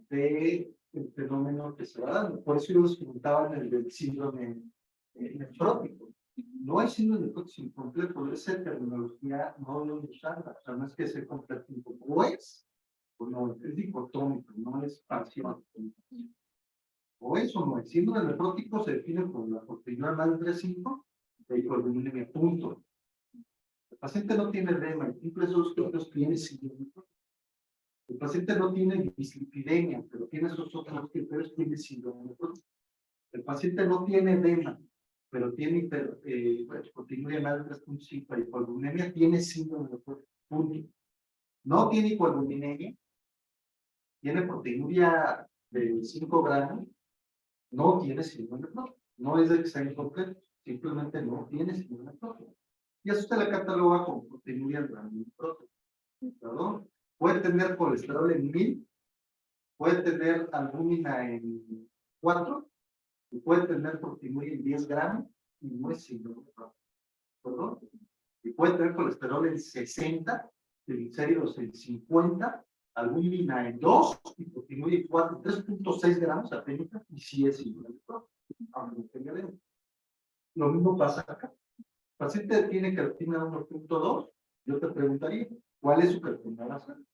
del fenómeno que se va dando. Por eso yo les comentaba en el del síndrome nefrótico. No hay síndrome nefrótico incompleto, esa terminología no lo usarla. O sea, no es que sea completo, o es, o no, es dicotómico, no es parcial. O eso no es. Síndrome nefrótico se define por la proteína más de 5 de hipoalbuminemia, punto. El paciente no tiene edema y cumple esos criterios, tiene síndrome. El paciente no tiene dislipidemia, pero tiene esos otros criterios, tiene síndrome nefrótico. El paciente no tiene edema, pero tiene proteinuria más de 3.5 y hipoalbuminemia, tiene síndrome nefrótico, punto. No tiene hipoalbuminemia, tiene proteinuria de 5 gramos, no tiene síndrome nefrótico. No es de que sea incompleto, simplemente no tiene síndrome nefrótico. Y eso se le cataloga como proteinuria nefrótica. ¿Perdón? Puede tener colesterol en 1000, puede tener albúmina en 4, y puede tener proteinuria en 10 gramos, y no es síndrome nefrótico. ¿Perdón? Y puede tener colesterol en 60, triglicéridos en 50, albúmina en 2, y proteinuria en 4, 3.6 gramos apenas, y sí es síndrome nefrótico. Lo mismo pasa acá. El paciente tiene creatina 1.2, yo te preguntaría, ¿cuál es su creatina basal?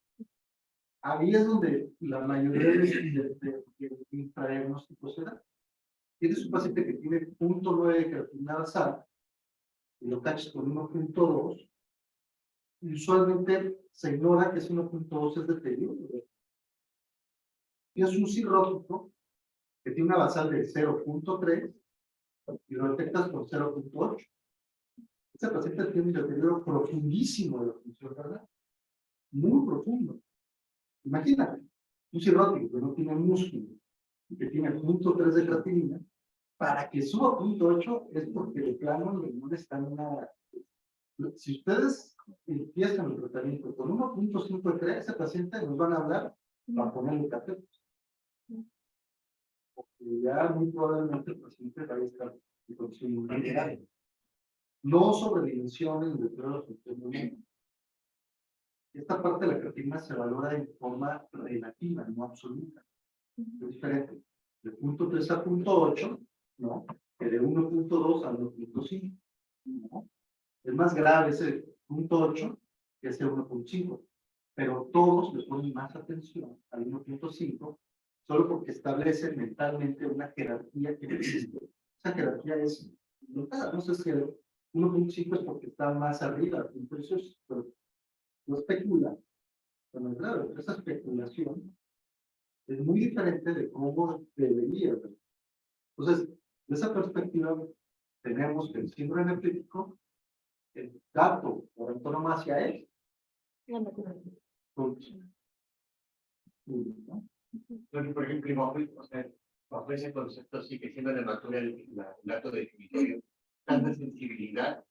Ahí es donde la mayoría de infradiagnósticos se da. Tienes un paciente que tiene 0.9 de creatina basal y lo cachas con 1.2, y usualmente se ignora que ese 1.2 es deterioro. Tienes un cirrótico que tiene una basal de 0.3 y lo detectas por 0.8. Este paciente tiene un deterioro profundísimo de la función renal, muy profundo. Imagínate, un cirrótico que no tiene músculo y que tiene 0.3 de creatinina, para que suba 0.8 es porque de plano no está en una... Si ustedes empiezan el tratamiento con 1.5 de creatinina, ese paciente nos van a hablar para ponerle catéter. Porque ya muy probablemente el paciente va a estar en condición muy grave. No sobredimensionen de toda la función del mundo. Esta parte de la creatina se valora en forma relativa, no absoluta. Es diferente. De punto 3 a punto 8, ¿no? Que de 1.2 a 1.5, ¿no? Es más grave ese punto 8 que ese 1.5, pero todos le ponen más atención al 1.5 solo porque establecen mentalmente una jerarquía que no existe. Esa jerarquía es notada, no sé si el 1.5 es porque está más arriba, entonces no especula, pero claro, esa especulación es muy diferente de cómo debería ser. Entonces, de esa perspectiva, tenemos que el síndrome nefrítico, el dato por antonomasia es ¿no? Bueno, por ejemplo, bajo ese concepto sí que siendo la natura el dato definitorio, tanta sensibilidad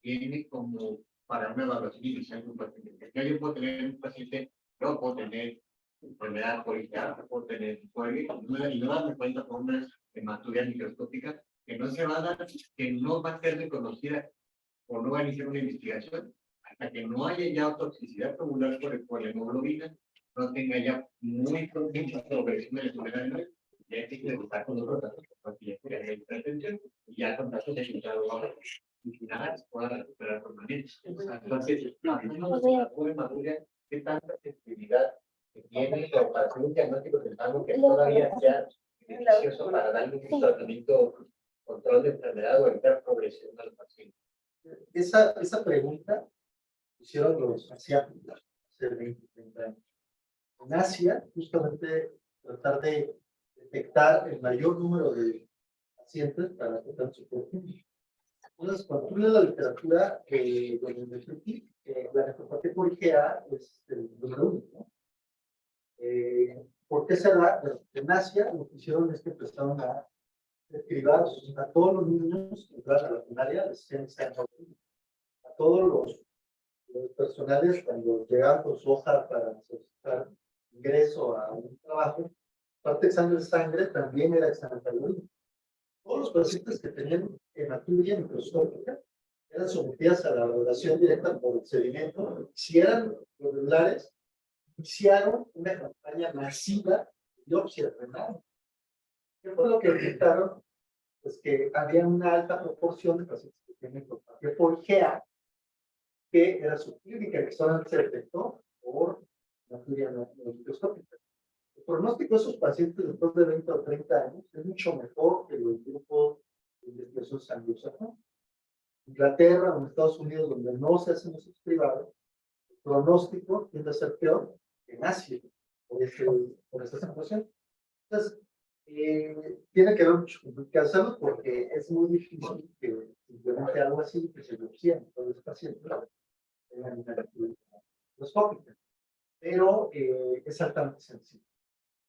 tiene como para una evaluación inicial de un paciente. Yo puedo tener un paciente, yo puedo tener enfermedad colicar, puedo tener y no darme cuenta con una hematuria microscópica que no se va a dar, que no va a ser reconocida o no va a iniciar una investigación hasta que no haya ya toxicidad tubular por la hemoglobina, no tenga ya muy pronto sobre la enfermedad, ya existe que estar con otros datos, porque ya tiene hipertensión y ya con datos de resultado y finales pueda recuperar permanente. Entonces, una hematuria, ¿qué tanta sensibilidad tiene para hacer un diagnóstico de algo que todavía sea beneficioso para darle un tratamiento, control de enfermedad o evitar progresión al paciente? Esa pregunta hicieron los asiáticos hace 20 años. En Asia, justamente tratar de detectar el mayor número de pacientes para tratar su perfil. Entonces, cuando tú lees la literatura de la nefropatía por IgA es el número 1, ¿no? ¿Por qué se da? Bueno, en Asia lo que hicieron es que empezaron a cribar a todos los niños que entran a la primaria, a todos los personales cuando llegaban con su hoja para solicitar ingreso a un trabajo, parte de examen de sangre también era examen de orina. Todos los pacientes que tenían hematuria microscópica eran sometidas a la valoración directa por el sedimento. Si eran regulares, iniciaron una campaña masiva de biopsia renal. ¿Qué fue lo que detectaron? Pues que había una alta proporción de pacientes que tienen nefropatía por IgA, que era su clínica, que solamente se detectó por hematuria microscópica. El pronóstico de esos pacientes después de 20 o 30 años es mucho mejor que los grupos de investigación sanguínea. En Inglaterra o en Estados Unidos, donde no se hacen esos privados, el pronóstico tiende a ser peor que en Asia por esta situación. Entonces, tiene que ver mucho con qué hacerlo porque es muy difícil que simplemente algo así que se reducía en todos los pacientes tengan una microscópica, pero es altamente sencillo.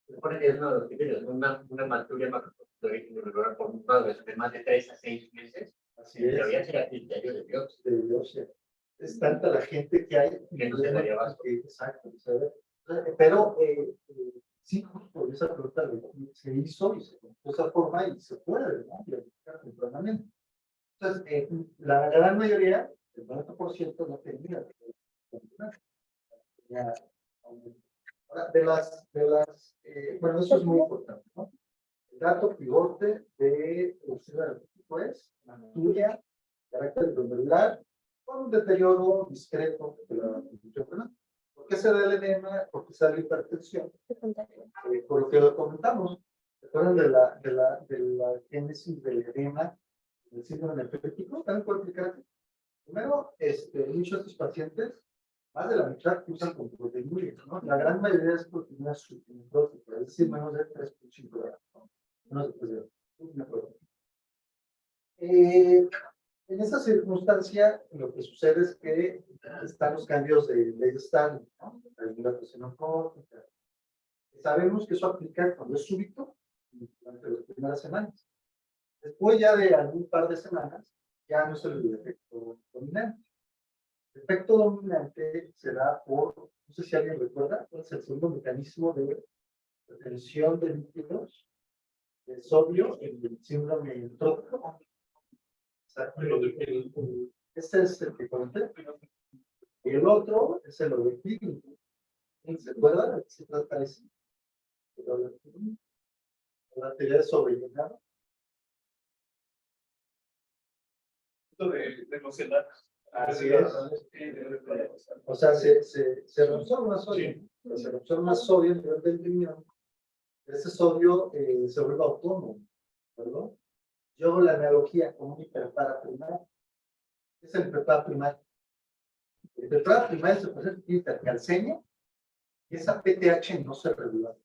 Se supone que es uno de los criterios, una hematuria macroscópica por un plazo de más de 3 a 6 meses. Así es. Debería ser criterio de biopsia. De biopsia. Es tanta la gente que hay. Que no se daría abasto. Exacto. Pero sí, por esa pregunta se hizo y se puso de esa forma y se puede, ¿no? Diagnosticar tempranamente. Entonces, la gran mayoría, el 90% no tenía. Ahora, bueno, eso es muy importante, ¿no? El dato pivote de es hematuria, carácter glomerular, con un deterioro discreto de la función renal. ¿Por qué se da el edema? ¿Por qué se da la hipertensión? Por lo que lo comentamos. ¿Se acuerdan de la génesis del edema, del síndrome nefrítico? También puede explicar. Primero, muchos de estos pacientes, más de la mitad usan con proteinuria, ¿no? La gran mayoría es proteína subnefrótica, es decir, menos de 3.5 gramos, ¿no? Menos de 3. En esa circunstancia, lo que sucede es que están los cambios de ley de Stalin, ¿no? La dilatación oncótica. Sabemos que eso aplica cuando es súbito, durante las primeras semanas. Después ya de algún par de semanas, ya no es el efecto dominante. El efecto dominante se da por, no sé si alguien recuerda, cuál es el segundo mecanismo de retención de líquidos de sodio en el síndrome nefrótico. Exacto. Este es el que comenté. el otro es el overfilling. ¿Se acuerdan? ¿De qué se trata eso? La teoría de sobrellenado. De emocionar. Así es. O sea, se absorbe más sodio. O sea, se absorbe más sodio a nivel del riñón. Ese sodio se vuelve autónomo, ¿verdad? Yo hago la analogía con un hiperpara primario. ¿Qué es el hiperpara primario? El hiperpara primario se presenta en hipercalcemia y esa PTH no se regula.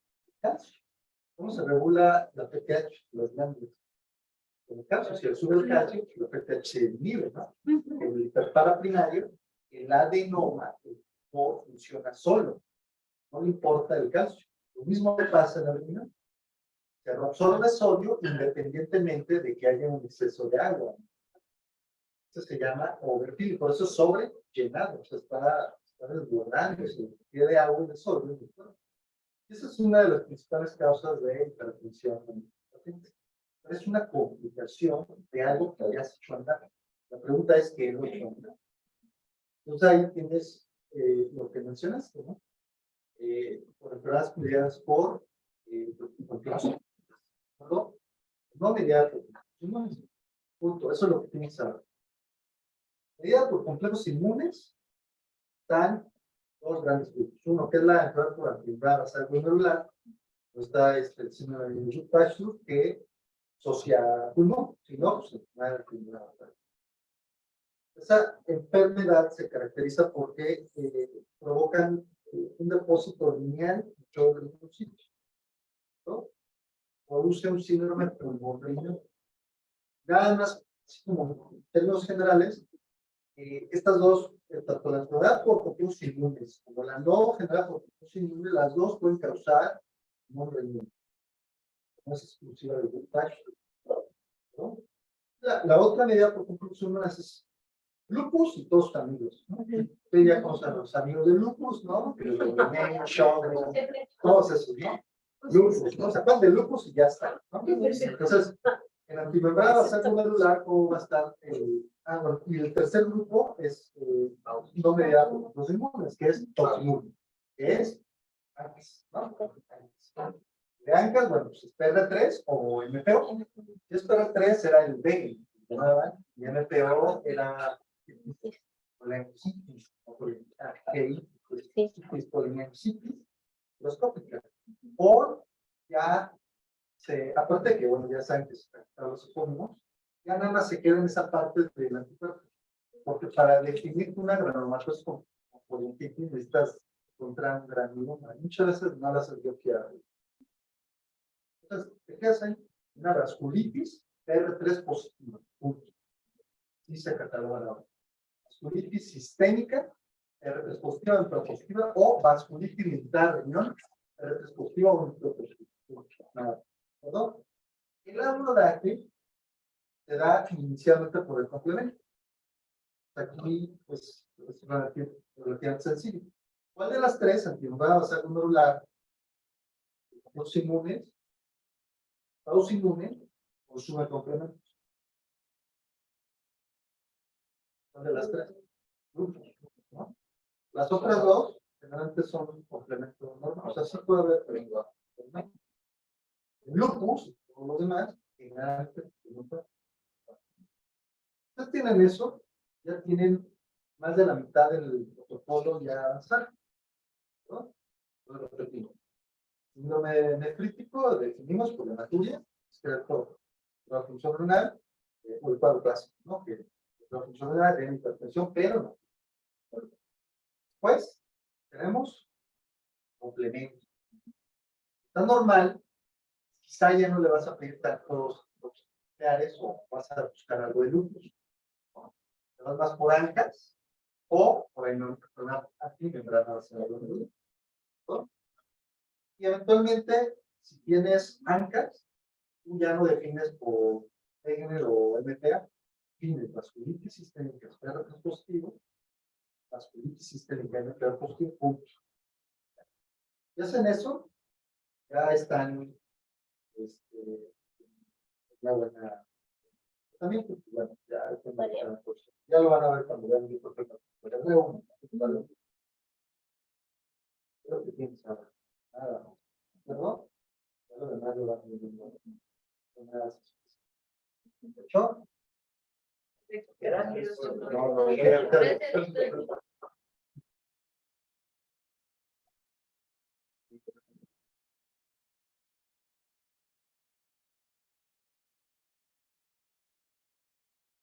¿Cómo se regula la PTH? Los ganglios. En el caso, si sube el calcio, la PTH se inhibe, ¿no? En el hiperpara primario, el adenoma no funciona solo. No le importa el calcio. Lo mismo le pasa en el riñón. Se absorbe sodio independientemente de que haya un exceso de agua. Eso se llama overfilling, por eso es sobrellenado, o sea, está desbordando la cantidad de agua y de sodio. Esa es una de las principales causas de hipertensión en el paciente. Pero es una complicación de algo que ya se ha hecho andar. La pregunta es ¿qué lo hecho andar? Entonces ahí tienes lo que mencionaste, ¿no? Por enfermedades cuidadas por plazo. No mediato. Punto. Eso es lo que tienes que saber. Medida por complejos inmunes están dos grandes grupos. Uno que es la enfermedad por actividad basal glomerular. Está el síndrome de Yupachu que asocia pulmón, si no, pues enfermedad de actividad basal. Esa enfermedad se caracteriza porque provocan un depósito lineal en todos los sitios, ¿no? Produce un síndrome pulmón-riñón. Nada más, así como en términos generales, estas dos, tanto la enfermedad por complejos inmunes como la no generada por complejos inmunes, las dos pueden causar pulmón-riñón. No es exclusiva del Yupachu, ¿no? La otra medida por complejos inmunes es lupus y todos sus amigos, ¿no? Ustedes ya conocen a los amigos de lupus, ¿no? Todos esos, ¿no? Lupus, ¿no? Se acuerdan de lupus y ya está, ¿no? Entonces, en antimembrana basal glomerular, ¿cómo va a estar? Bueno, y el tercer grupo es no mediado por los inmunes, que es autoinmune, que es ANCAS, ¿no? De ANCAS, bueno, pues es PR3 o MPO. Si es PR3 era el B, y MPO era polemiositis, polemiositis, o ya aparte de que, bueno, ya saben que para los epónimos, ya nada más se queda en esa parte del anticuerpo, porque para definir una granulomatosis con polimiositis necesitas encontrar un granuloma. Muchas veces no las biopsia. Entonces, te quedas ahí, una vasculitis R3 positiva, punto. Y se cataloga la vasculitis sistémica, R3 positiva, enteropositiva, o vasculitis militar riñón, R3 positiva o enteropositiva. Nada. ¿Perdón? El árbol dáctil se da inicialmente por el complemento. Aquí, pues, es relativamente sencillo. ¿Cuál de las tres, antimembrana basal glomerular, los inmunes, consume complementos? ¿Cuál de las tres? ¿No? Las otras dos, generalmente son complementos normales. O sea, sí puede haber, pero igual. El lupus, como los demás, generalmente no puede. Ustedes tienen eso, ya tienen más de la mitad del protocolo ya avanzado, ¿no? Lo repetimos. Síndrome nefrítico, definimos por la naturia, es que la función renal, o el cuadro clásico, ¿no? Que la función renal tiene hipertensión, pero no. Después, tenemos complementos. Está normal, quizá ya no le vas a pedir tantos nucleares o vas a buscar algo de lupus. Te vas más por ANCAS o por una antimembrana basal glomerular, ¿no? Y eventualmente, si tienes ANCAS, tú ya no defines por Wegener o MTA, defines vasculitis sistémica, PR3 positivo, vasculitis sistémica, MTA positivo, punto. Si hacen eso, ya están una buena. También, pues, bueno, ya lo van a ver cuando vean mi perfecto. tienes ahora. Nada más. ¿No? Ya lo demás lo vas a tener. ¿Hecho? Gracias. No, no,